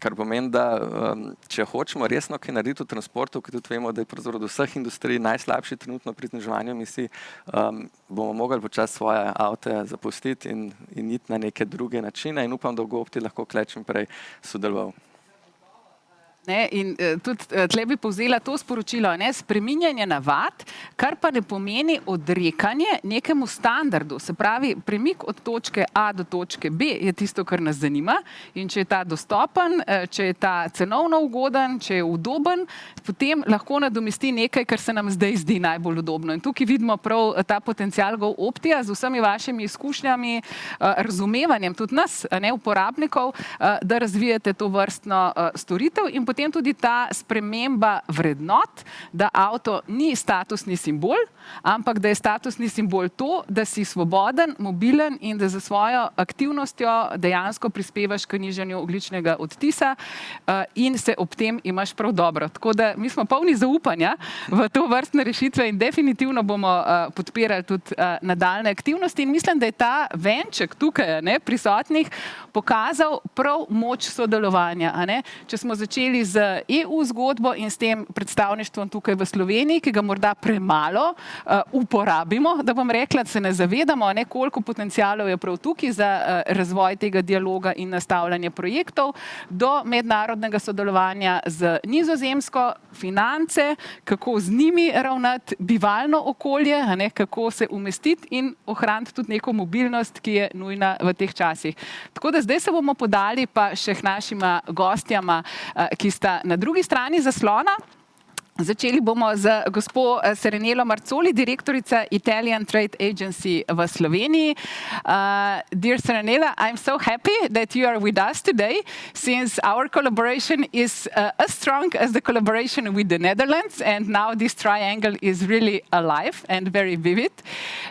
Kar pomeni, da če hočemo resno kaj narediti v transportu, ki tudi vemo, da je pravzaprav od vseh industrij najslabši trenutno pri zniževanju emisij, bomo mogli počasi svoje avte zapustiti in iti na neke druge načine in upam, da bo Opti lahko čim prej sodeloval. Ne, in tudi tle bi povzela to sporočilo, ne, spreminjanje navad, kar pa ne pomeni odrekanje nekemu standardu. Se pravi, premik od točke A do točke B je tisto, kar nas zanima in če je ta dostopen, če je ta cenovno ugoden, če je udoben, potem lahko nadomesti nekaj, kar se nam zdaj zdi najbolj udobno. In tukaj vidimo prav ta potencial GoOptija z vsemi vašimi izkušnjami, razumevanjem tudi nas, ne, uporabnikov, da razvijate to vrstno storitev in potem tudi ta sprememba vrednot, da avto ni statusni simbol, ampak da je statusni simbol to, da si svoboden, mobilen in da za svojo aktivnostjo dejansko prispevaš k nižanju ogljičnega odtisa in se ob tem imaš prav dobro. Tako da mi smo polni zaupanja v to vrstne rešitve in definitivno bomo podpirali tudi nadaljne aktivnosti in mislim, da je ta venček tukaj, ne, prisotnih pokazal prav moč sodelovanja. A ne. Če smo začeli z EU zgodbo in s tem predstavništvom tukaj v Sloveniji, ki ga morda premalo uporabimo, da bom rekla, da se ne zavedamo, ne, koliko potencialov je prav tukaj za razvoj tega dialoga in nastavljanje projektov, do mednarodnega sodelovanja z Nizozemsko, finance, kako z njimi ravnati, bivalno okolje, a ne, kako se umestiti in ohraniti tudi neko mobilnost, ki je nujna v teh časih. Tako da zdaj se bomo podali pa še k našima gostjama, ki sta na drugi strani zaslona. Začeli bomo z gospo Serenelo Marzoli, direktorica Italian Trade Agency v Sloveniji. Dear Serenela, I'm so happy that you are with us today, since our collaboration is as strong as the collaboration with the Netherlands, and now this triangle is really alive and very vivid.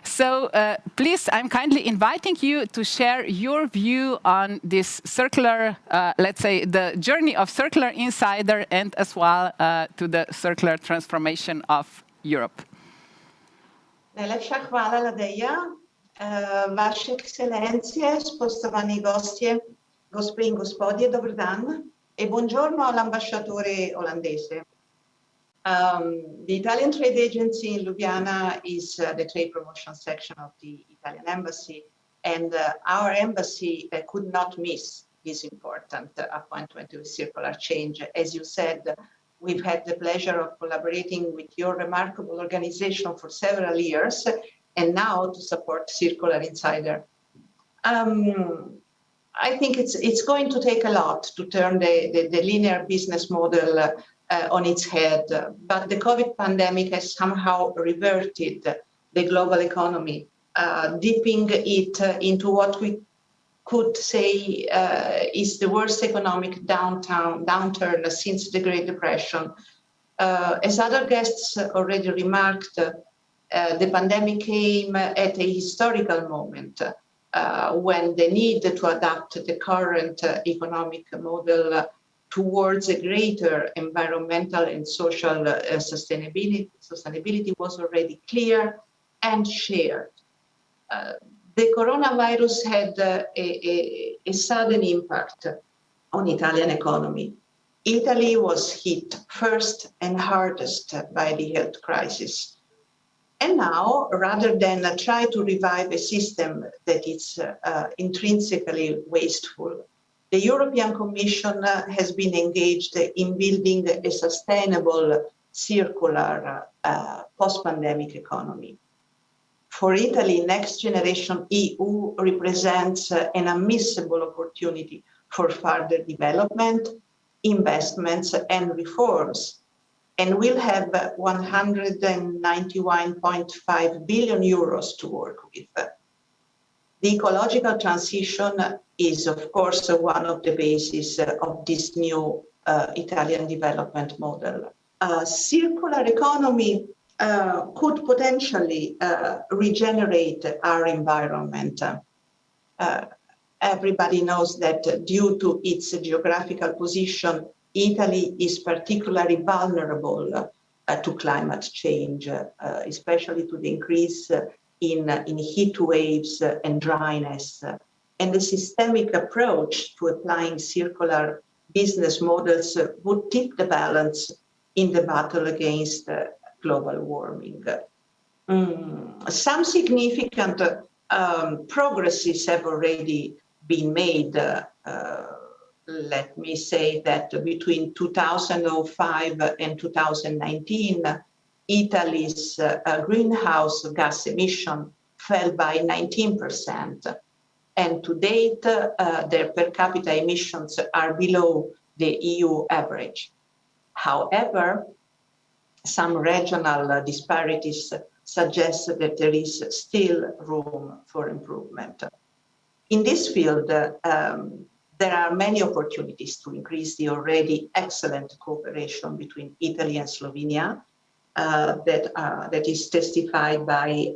So please, I'm kindly inviting you to share your view on this circular, let's say, the journey of Circular Insider and as well to the circular transformation of Europe. Najlepša hvala, Ladeja. Vaše ekscelencije, spoštovani gostje, gospe in gospodje, dober dan e buongiorno all'ambasciatore olandese. The Italian Trade Agency in Ljubljana is the trade promotion section of the Italian Embassy, and our embassy could not miss this important appointment to circular change. As you said, we've had the pleasure of collaborating with your remarkable organization for several years, and now to support Circular Insider. I think it's going to take a lot to turn the linear business model on its head, but the COVID pandemic has somehow reverted the global economy, dipping it into what we could say is the worst economic downturn since the Great Depression. As other guests already remarked, the pandemic came at a historical moment when the need to adapt the current economic model towards a greater environmental and social sustainability was already clear and shared. The coronavirus had a sudden impact on Italian economy. Italy was hit first and hardest by the health crisis. And now, rather than try to revive a system that is intrinsically wasteful, the European Commission has been engaged in building a sustainable, circular, post-pandemic economy. For Italy, Next Generation EU represents an unmissable opportunity for further development, investments, and reforms, and will have 191.5 billion euros to work with. The ecological transition is, of course, one of the bases of this new Italian development model. Circular economy could potentially regenerate our environment. Everybody knows that due to its geographical position, Italy is particularly vulnerable to climate change, especially to the increase in heat waves and dryness. And the systemic approach to applying circular business models would tip the balance in the battle against global warming. Some significant progresses have already been made. Let me say that between 2005 and 2019, Italy's greenhouse gas emission fell by 19%. And to date, their per capita emissions are below the EU average. However, some regional disparities suggest that there is still room for improvement. In this field, there are many opportunities to increase the already excellent cooperation between Italy and Slovenia that is testified by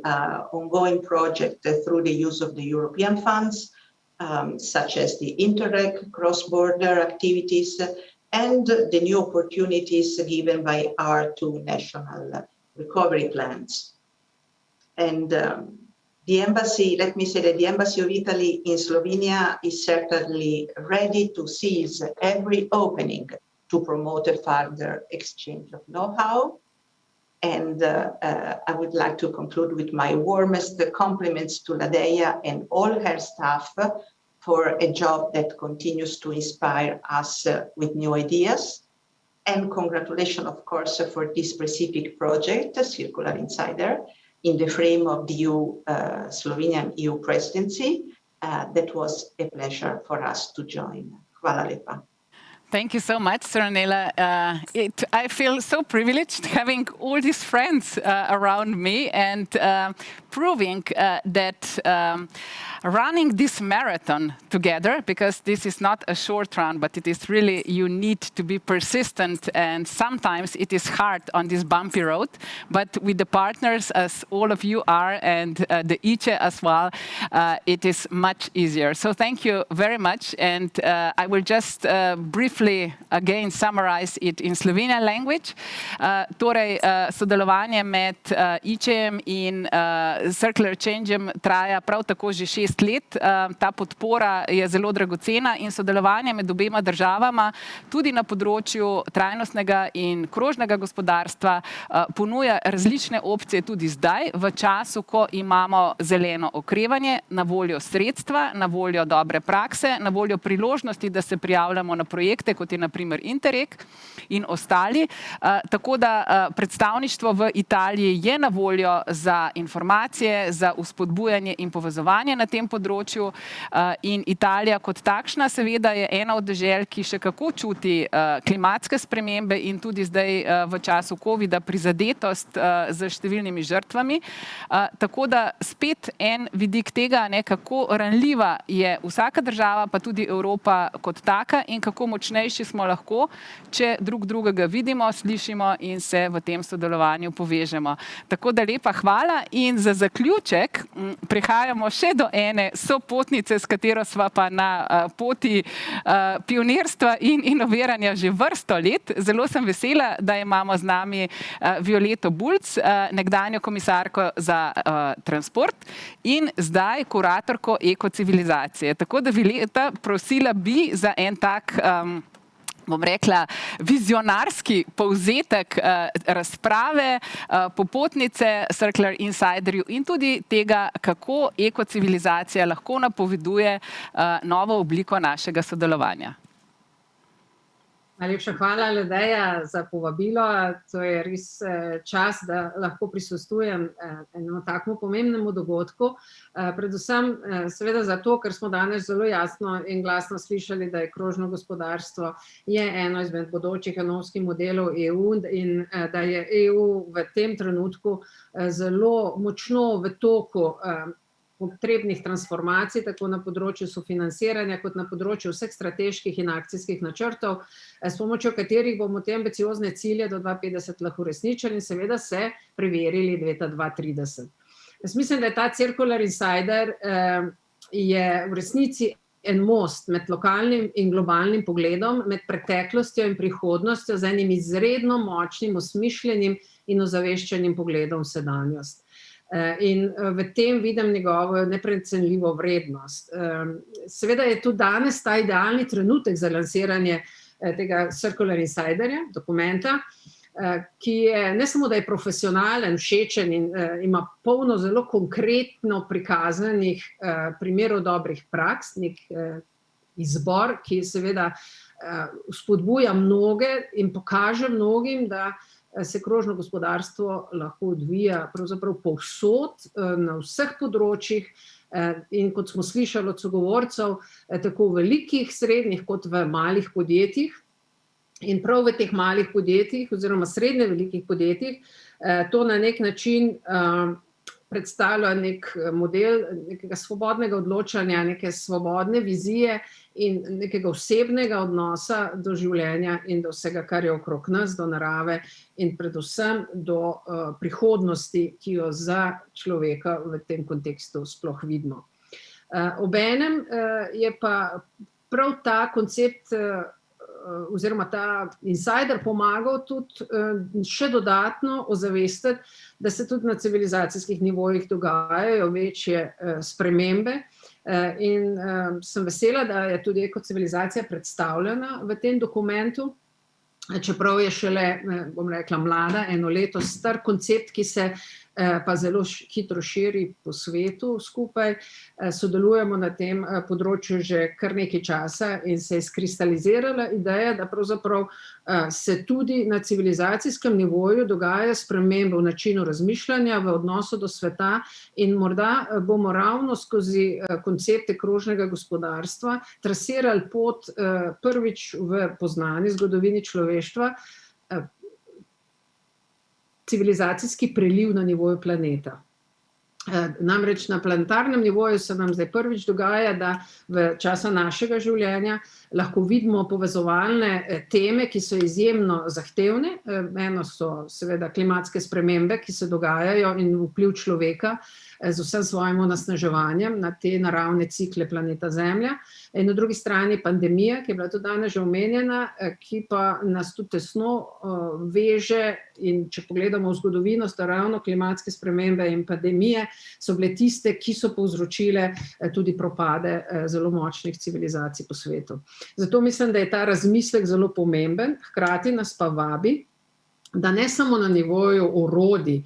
ongoing projects through the use of the European funds, such as the Interreg cross-border activities and the new opportunities given by our two national recovery plans. And the embassy, let me say that the Embassy of Italy in Slovenia is certainly ready to seize every opening to promote a further exchange of know-how. And I would like to conclude with my warmest compliments to Ladeia and all her staff for a job that continues to inspire us with new ideas. And congratulations, of course, for this specific project, Circular Insider, in the frame of the Slovenian EU presidency. That was a pleasure for us to join. Hvala lepa. Thank you so much, Soranela. I feel so privileged having all these friends around me and proving that running this marathon together, because this is not a short run, but it is really, you need to be persistent, and sometimes it is hard on this bumpy road, but with the partners as all of you are and the ICE as well, it is much easier. So thank you very much, and I will just briefly again summarize it in Slovenian language. Torej, sodelovanje med ICE-jem in Circular Change-jem traja prav tako že 6 let. Ta podpora je zelo dragocena in sodelovanje med obema državama tudi na področju trajnostnega in krožnega gospodarstva ponuja različne opcije tudi zdaj, v času, ko imamo zeleno okrevanje, na voljo sredstva, na voljo dobre prakse, na voljo priložnosti, da se prijavljamo na projekte, kot je na primer Interreg in ostali. Tako da predstavništvo v Italiji je na voljo za informacije, za vzpodbujanje in povezovanje na tem področju. In Italija kot takšna seveda je ena od dežel, ki še kako čuti klimatske spremembe in tudi zdaj v času covida prizadetost z številnimi žrtvami. Tako da spet en vidik tega, kako ranljiva je vsaka država, pa tudi Evropa kot taka, in kako močnejši smo lahko, če drug drugega vidimo, slišimo in se v tem sodelovanju povežemo. Tako da lepa hvala in za zaključek prihajamo še do ene sopotnice, s katero sva pa na poti pionirstva in inoviranja že vrsto let. Zelo sem vesela, da imamo z nami Violeto Bulc, nekdanjo komisarko za transport in zdaj kuratorko ekocivilizacije. Tako da, Violeta, prosila bi za en tak bom rekla, vizionarski povzetek razprave popotnice Circular Insiderju in tudi tega, kako ekocivilizacija lahko napoveduje novo obliko našega sodelovanja. Najlepša hvala, Ledeja, za povabilo. To je res čas, da lahko prisostvujem enemu takemu pomembnemu dogodku. Predvsem seveda zato, ker smo danes zelo jasno in glasno slišali, da je krožno gospodarstvo je eno izmed bodočih ekonomskih modelov EU in da je EU v tem trenutku zelo močno v toku potrebnih transformacij, tako na področju sofinanciranja, kot na področju vseh strateških in akcijskih načrtov, s pomočjo katerih bomo te ambiciozne cilje do 2050 lahko uresničili in seveda se preverili leta 2030. Jaz mislim, da je ta Circular Insider je v resnici en most med lokalnim in globalnim pogledom, med preteklostjo in prihodnostjo z enim izredno močnim, osmišljenim in ozaveščenim pogledom v sedanjost. In v tem vidim njegovo neprecenljivo vrednost. Seveda je tudi danes ta idealni trenutek za lansiranje tega Circular Insiderja, dokumenta, ki je ne samo, da je profesionalen, všečen in ima polno zelo konkretno prikazanih primerov dobrih praks, nek izbor, ki seveda spodbuja mnoge in pokaže mnogim, da se krožno gospodarstvo lahko odvija pravzaprav povsod, na vseh področjih in kot smo slišali od sogovorcev, tako v velikih, srednjih kot v malih podjetjih. In prav v teh malih podjetjih oziroma srednje velikih podjetjih to na nek način predstavlja nek model nekega svobodnega odločanja, neke svobodne vizije in nekega osebnega odnosa do življenja in do vsega, kar je okrog nas, do narave in predvsem do prihodnosti, ki jo za človeka v tem kontekstu sploh vidimo. Obenem je pa prav ta koncept oziroma ta insider pomagal tudi še dodatno ozavestiti, da se tudi na civilizacijskih nivojih dogajajo večje spremembe in sem vesela, da je tudi ekocivilizacija predstavljena v tem dokumentu, čeprav je šele, bom rekla, mlada, eno leto star koncept, ki se pa zelo hitro širi po svetu skupaj. Sodelujemo na tem področju že kar nekaj časa in se je izkristalizirala ideja, da pravzaprav se tudi na civilizacijskem nivoju dogaja spremembe v načinu razmišljanja, v odnosu do sveta in morda bomo ravno skozi koncepte krožnega gospodarstva trasirali pot prvič v poznani zgodovini človeštva, civilizacijski preliv na nivoju planeta. Namreč na planetarnem nivoju se nam zdaj prvič dogaja, da v času našega življenja lahko vidimo povezovalne teme, ki so izjemno zahtevne. Eno so seveda klimatske spremembe, ki se dogajajo in vpliv človeka z vsem svojim onesnaževanjem na te naravne cikle planeta Zemlja. In na drugi strani pandemija, ki je bila tudi danes že omenjena, ki pa nas tudi tesno veže in če pogledamo v zgodovino, sta ravno klimatske spremembe in pandemije so bile tiste, ki so povzročile tudi propade zelo močnih civilizacij po svetu. Zato mislim, da je ta razmislek zelo pomemben, hkrati nas pa vabi, da ne samo na nivoju orodij,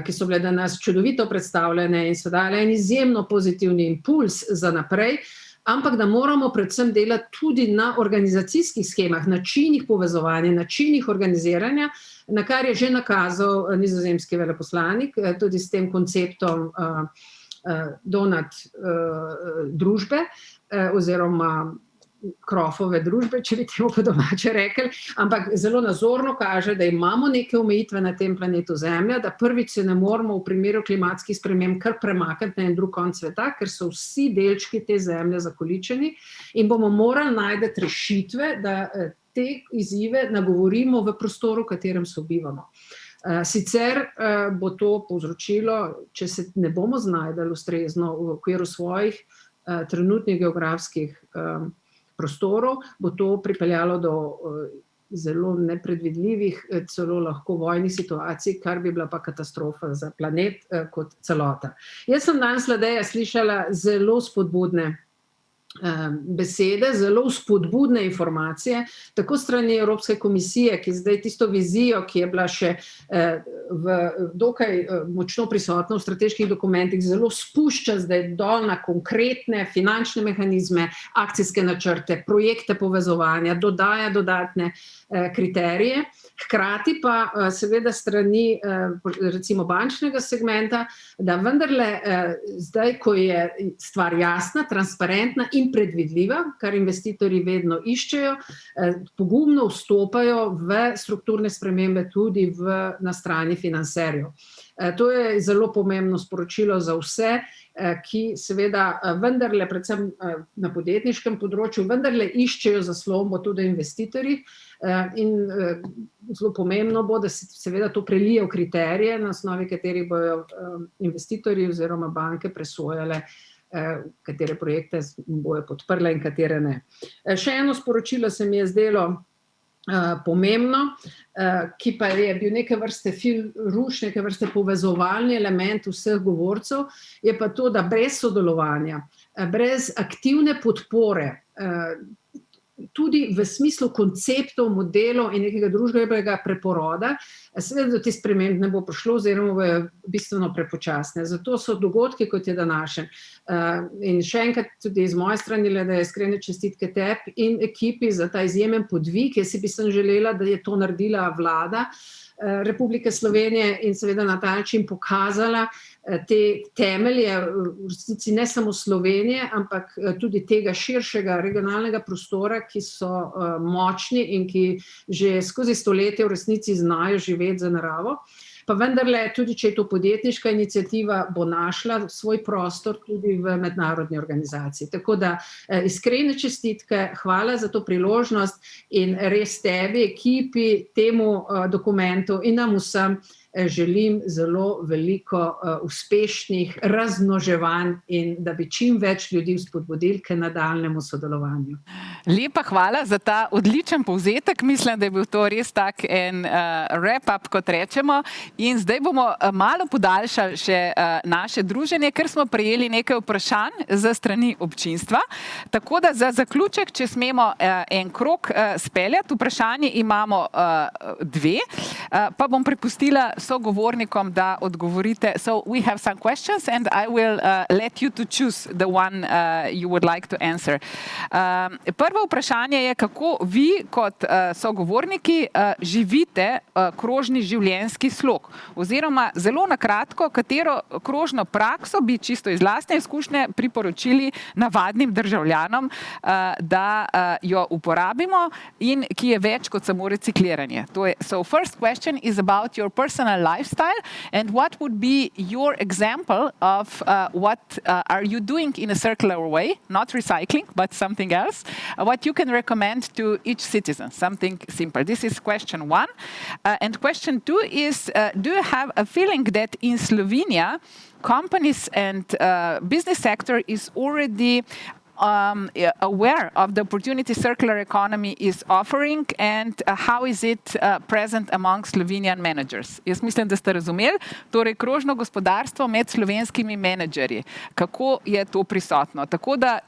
ki so bile danes čudovito predstavljene in so dale en izjemno pozitivni impuls za naprej, ampak da moramo predvsem delati tudi na organizacijskih shemah, načinih povezovanja, načinih organiziranja, na kar je že nakazal nizozemski veleposlanik, tudi s tem konceptom donut družbe oziroma krofove družbe, če bi temu po domače rekli, ampak zelo nazorno kaže, da imamo neke omejitve na tem planetu Zemlja, da prvič se ne moramo v primeru klimatskih sprememb kar premakniti na en drug konec sveta, ker so vsi delčki te Zemlje zakoličeni in bomo morali najti rešitve, da te izzive nagovorimo v prostoru, v katerem sobivamo. Sicer bo to povzročilo, če se ne bomo znajdali ustrezno v okviru svojih trenutnih geografskih prostorov, bo to pripeljalo do zelo nepredvidljivih, celo lahko vojnih situacij, kar bi bila pa katastrofa za planet kot celota. Jaz sem danes, Ledeja, slišala zelo spodbudne besede, zelo spodbudne informacije, tako strani Evropske komisije, ki zdaj tisto vizijo, ki je bila še dokaj močno prisotna v strateških dokumentih, zelo spušča zdaj dol na konkretne finančne mehanizme, akcijske načrte, projekte povezovanja, dodaja dodatne kriterije. Hkrati pa seveda strani recimo bančnega segmenta, da vendarle zdaj, ko je stvar jasna, transparentna in predvidljiva, kar investitorji vedno iščejo, pogumno vstopajo v strukturne spremembe tudi na strani financerjev. To je zelo pomembno sporočilo za vse, ki seveda vendarle, predvsem na podjetniškem področju, vendarle iščejo zaslombo tudi investitorji in zelo pomembno bo, da se seveda to prelije v kriterije, na osnovi katerih bojo investitorji oziroma banke presojale, katere projekte bojo podprle in katere ne. Še eno sporočilo se mi je zdelo pomembno, ki pa je bil neke vrste ruš, neke vrste povezovalni element vseh govorcev, je pa to, da brez sodelovanja, brez aktivne podpore, tudi v smislu konceptov, modelov in nekega družbenega preporoda, seveda do te sprememb ne bo prišlo oziroma bojo bistveno prepočasne. Zato so dogodki, kot je današnji. In še enkrat tudi iz moje strani, da je iskrene čestitke tebi in ekipi za ta izjemen podvig. Jaz si bi sem želela, da je to naredila vlada Republike Slovenije in seveda na ta način pokazala te temelje v resnici ne samo Slovenije, ampak tudi tega širšega regionalnega prostora, ki so močni in ki že skozi stoletje v resnici znajo živeti za naravo. Pa vendarle, tudi če je to podjetniška iniciativa, bo našla svoj prostor tudi v mednarodni organizaciji. Tako da iskrene čestitke, hvala za to priložnost in res tebi, ekipi, temu dokumentu in nam vsem želim zelo veliko uspešnih razmnoževanj in da bi čim več ljudi spodbudili k nadaljnjemu sodelovanju. Lepa hvala za ta odličen povzetek. Mislim, da je bil to res tak en wrap-up, kot rečemo. In zdaj bomo malo podaljšali še naše druženje, ker smo prejeli nekaj vprašanj za strani občinstva. Tako da za zaključek, če smemo en krog speljati, vprašanje imamo dve, pa bom prepustila sogovornikom, da odgovorite. So we have some questions and I will let you to choose the one you would like to answer. Prvo vprašanje je, kako vi kot sogovorniki živite krožni življenjski slog. Oziroma, zelo na kratko, katero krožno prakso bi čisto iz lastne izkušnje priporočili navadnim državljanom, da jo uporabimo in ki je več kot samo recikliranje. So first question is about your personal lifestyle and what would be your example of what are you doing in a circular way, not recycling, but something else, what you can recommend to each citizen, something simple. This is question one. And question two is, do you have a feeling that in Slovenia, companies and business sector is already aware of the opportunity circular economy is offering and how is it present among Slovenian managers? Jaz mislim, da ste razumeli. Torej, krožno gospodarstvo med slovenskimi menedžerji. Kako je to prisotno? Tako da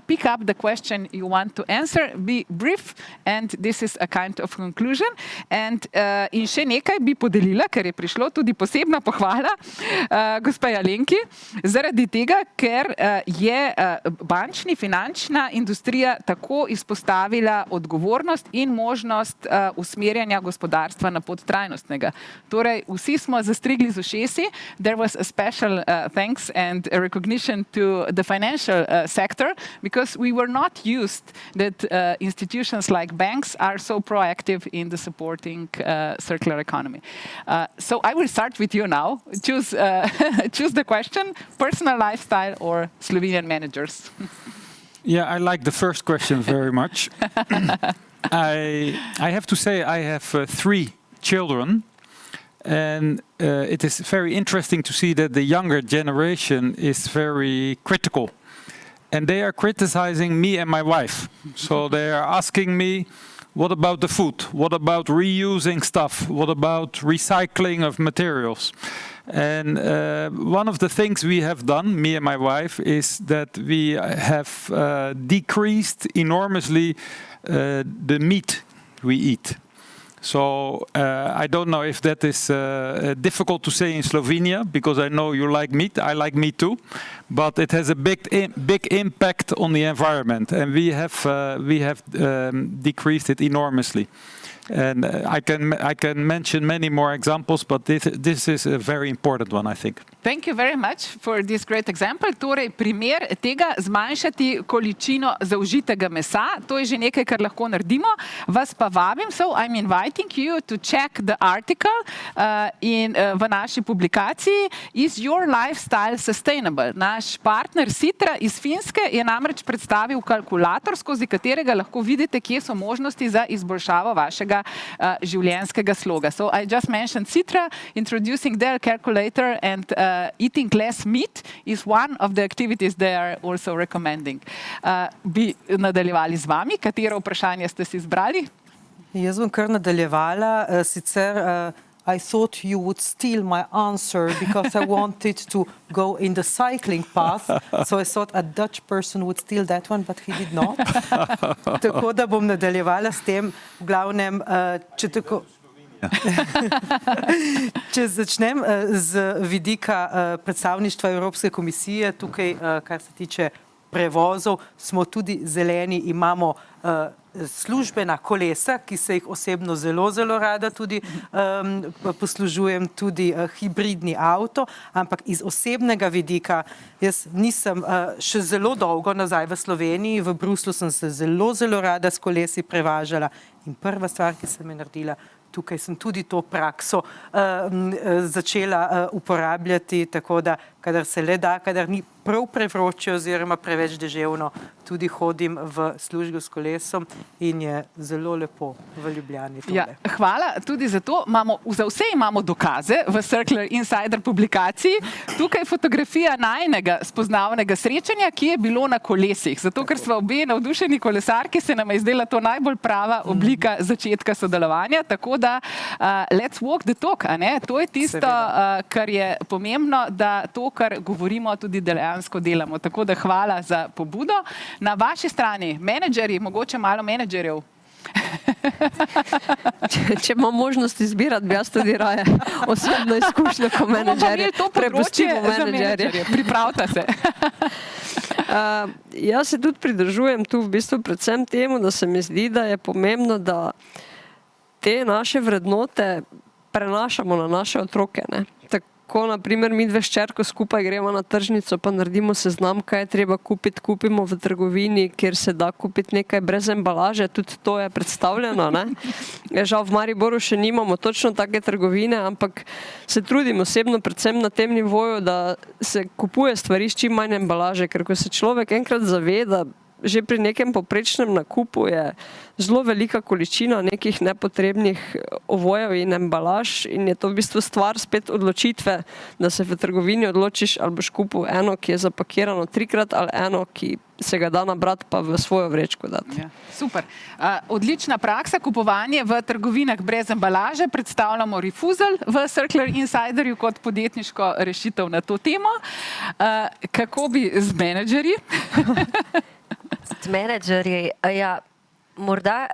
pick up the question you want to answer, be brief and this is a kind of conclusion. And in še nekaj bi podelila, ker je prišlo tudi posebna pohvala gospa Alenki, zaradi tega, ker je bančni finančna industrija tako izpostavila odgovornost in možnost usmerjanja gospodarstva na pot trajnostnega. Torej, vsi smo zastrigli z ušesi. There was a special thanks and a recognition to the financial sector because we were not used that institutions like banks are so proactive in the supporting circular economy. So I will start with you now. Choose the question, personal lifestyle or Slovenian managers. Yeah, I like the first question very much. I have to say I have 3 children and it is very interesting to see that the younger generation is very critical and they are criticizing me and my wife. So they are asking me, What about the food? What about reusing stuff? What about recycling of materials? And one of the things we have done, me and my wife, is that we have decreased enormously the meat we eat. So I don't know if that is difficult to say in Slovenia, because I know you like meat. I like meat too, but it has a big impact on the environment, and we have decreased it enormously. And I can mention many more examples, but this is a very important one, I think. Thank you very much for this great example. Torej, primer tega zmanjšati količino zaužitega mesa, to je že nekaj, kar lahko naredimo. Vas pa vabim, so I'm inviting you to check the article v naši publikaciji Is your lifestyle sustainable? Naš partner Sitra iz Finske je namreč predstavil kalkulator, skozi katerega lahko vidite, kje so možnosti za izboljšavo vašega življenjskega sloga. So I just mentioned Sitra, introducing their calculator, and eating less meat is one of the activities they are also recommending. Bi nadaljevali z vami? Katero vprašanje ste si izbrali? Jaz bom kar nadaljevala, sicer I thought you would steal my answer because I wanted to go in the cycling path, so I thought a Dutch person would steal that one, but he did not. Tako da bom nadaljevala s tem, v glavnem, če začnem z vidika predstavništva Evropske komisije, tukaj, kar se tiče prevozov, smo tudi zeleni, imamo službena kolesa, ki se jih osebno zelo rada tudi poslužujem, tudi hibridni avto, ampak iz osebnega vidika jaz nisem še zelo dolgo nazaj v Sloveniji, v Bruslju sem se zelo rada s kolesi prevažala in prva stvar, ki sem je naredila, tukaj sem tudi to prakso začela uporabljati, tako da, kadar se le da, kadar ni prav prevroče oziroma preveč deževno, tudi hodim v službo s kolesom in je zelo lepo v Ljubljani tole. Ja, hvala tudi za to. Za vse imamo dokaze v Circular Insider publikaciji. Tukaj fotografija najinega spoznavnega srečanja, ki je bilo na kolesih. Zato, ker smo obe navdušeni kolesarki, se nam je zdela to najbolj prava oblika začetka sodelovanja. Tako da let's walk the talk, a ne? To je tisto, kar je pomembno, da to, kar govorimo, tudi dejansko delamo. Tako da hvala za pobudo. Na vaši strani, menedžerji, mogoče malo menedžerjev. Če imam možnost izbirati, bi jaz tudi raje osebno izkušnjo kot menedžerje. Prepustimo menedžerje. Pripravite se. Jaz se tudi pridržujem tu v bistvu predvsem temu, da se mi zdi, da je pomembno, da te naše vrednote prenašamo na naše otroke, ne? Ko naprimer mi dve s hčerko skupaj gremo na tržnico, pa naredimo seznam, kaj je treba kupiti, kupimo v trgovini, kjer se da kupiti nekaj brez embalaže, tudi to je predstavljeno, ne? Žal v Mariboru še nimamo točno take trgovine, ampak se trudim osebno predvsem na tem nivoju, da se kupuje stvari s čim manj embalaže, ker ko se človek enkrat zaveda, že pri nekem poprečnem nakupu je zelo velika količina nekih nepotrebnih ovojev in embalaž in je to v bistvu stvar spet odločitve, da se v trgovini odločiš, ali boš kupil eno, ki je zapakirano 3-krat, ali eno, ki se ga da nabrati pa v svojo vrečko dati. Ja, super. Odlična praksa, kupovanje v trgovinah brez embalaže. Predstavljamo Refusal v Circular Insiderju kot podjetniško rešitev na to temo. Kako bi z menedžerji? Menedžerji, ja, morda,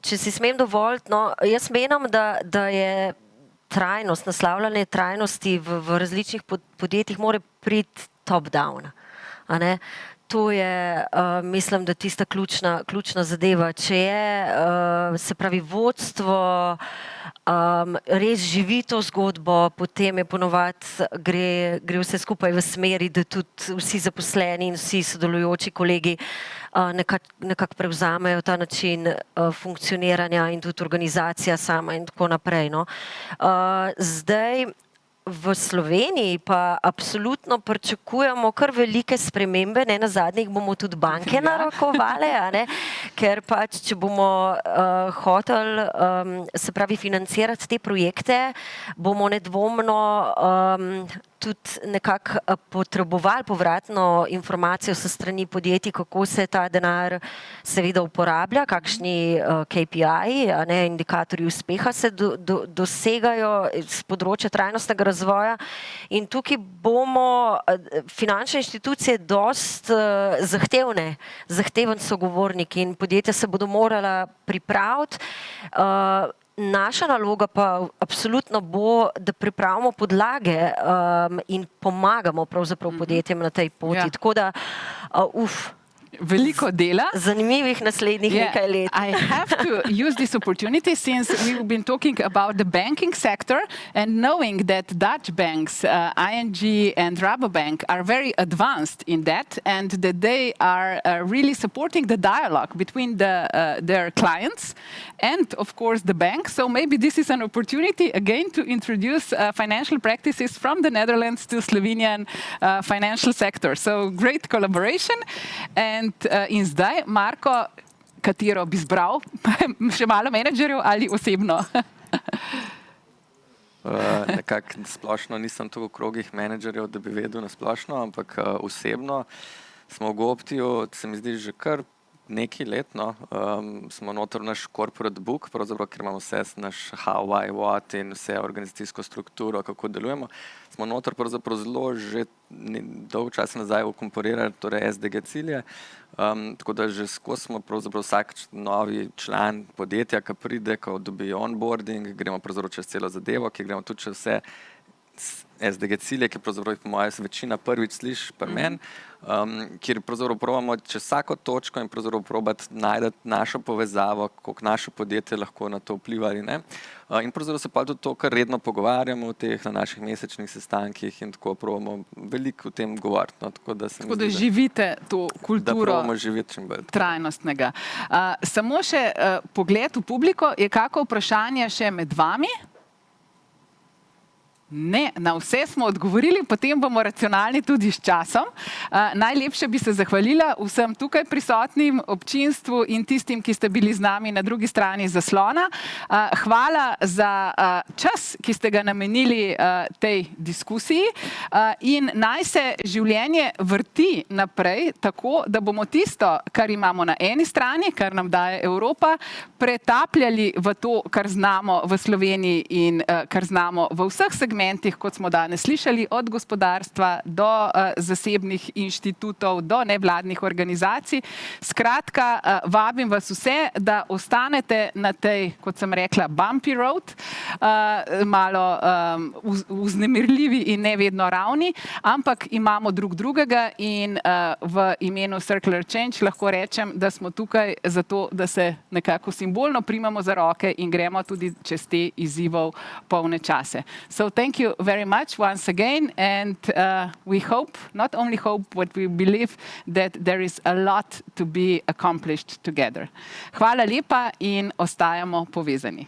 če si smem dovoliti, no, jaz menim, da je trajnost, naslavljanje trajnosti v različnih podjetjih mora priti top-down, a ne? To je, mislim, da tista ključna zadeva. Če je, se pravi, vodstvo res živi to zgodbo, potem je ponovadi gre vse skupaj v smeri, da tudi vsi zaposleni in vsi sodelujoči kolegi nekako prevzamejo ta način funkcioniranja in tudi organizacija sama in tako naprej, no. Zdaj, v Sloveniji pa absolutno pričakujemo kar velike spremembe, ne nazadnje bomo tudi banke narokovale, a ne, ker pač, če bomo hoteli, se pravi, financirati te projekte, bomo nedvomno tudi nekako potrebovali povratno informacijo sa strani podjetij, kako se ta denar seveda uporablja, kakšni KPI, indikatorji uspeha se dosegajo z področja trajnostnega razvoja. In tukaj bomo finančne inštitucije dost zahteven sogovornik in podjetja se bodo morala pripraviti. Naša naloga pa absolutno bo, da pripravimo podlage in pomagamo pravzaprav podjetjem na tej poti. Tako da, veliko dela. Zanimivih naslednjih nekaj let. I have to use this opportunity since we've been talking about the banking sector and knowing that Dutch banks, ING and Rabobank are very advanced in that and that they are really supporting the dialogue between their clients and of course the bank. So maybe this is an opportunity again to introduce financial practices from the Netherlands to Slovenian financial sector. So great collaboration. In zdaj, Marko, katero bi zbral? Še malo menedžerjev ali osebno? Nekako splošno nisem tu v krogih menedžerjev, da bi vedel na splošno, ampak osebno smo v Goptiju, se mi zdi, že kar nekaj let, smo noter v naš corporate book, pravzaprav, ker imamo vse naš how, why, what in vse organizacijsko strukturo, kako delujemo, smo noter pravzaprav zelo že dolgo časa nazaj ukomponirali, torej SDG cilje, tako da že skozi smo pravzaprav vsak novi član podjetja, ki pride, ko dobi onboarding, gremo pravzaprav čez celo zadevo, ki gremo tudi čez vse SDG cilje, ki pravzaprav po moje večina prvič sliši pri meni, kjer pravzaprav probamo čez vsako točko in pravzaprav probati najti našo povezavo, kako naše podjetje lahko na to vpliva ali ne. In pravzaprav se pa tudi to, kar redno pogovarjamo v teh na naših mesečnih sestankih in tako probamo veliko o tem govoriti. Tako da živite to kulturo trajnostnega. Samo še pogled v publiko, je kako vprašanje še med vami? Ne, na vse smo odgovorili, potem bomo racionalni tudi s časom. Najlepše bi se zahvalila vsem tukaj prisotnim, občinstvu in tistim, ki ste bili z nami na drugi strani zaslona. Hvala za čas, ki ste ga namenili tej diskusiji in naj se življenje vrti naprej tako, da bomo tisto, kar imamo na eni strani, kar nam daje Evropa, pretapljali v to, kar znamo v Sloveniji in kar znamo v vseh segmentih, kot smo danes slišali, od gospodarstva do zasebnih inštitutov, do nevladnih organizacij. Skratka, vabim vas vse, da ostanete na tej, kot sem rekla, bumpy road, malo vznemirljivi in ne vedno ravni, ampak imamo drug drugega in v imenu Circular Change lahko rečem, da smo tukaj zato, da se nekako simbolno primamo za roke in gremo tudi čez te izzivov polne čase. So thank you very much once again, and we hope, not only hope, but we believe that there is a lot to be accomplished together. Hvala lepa in ostajamo povezani.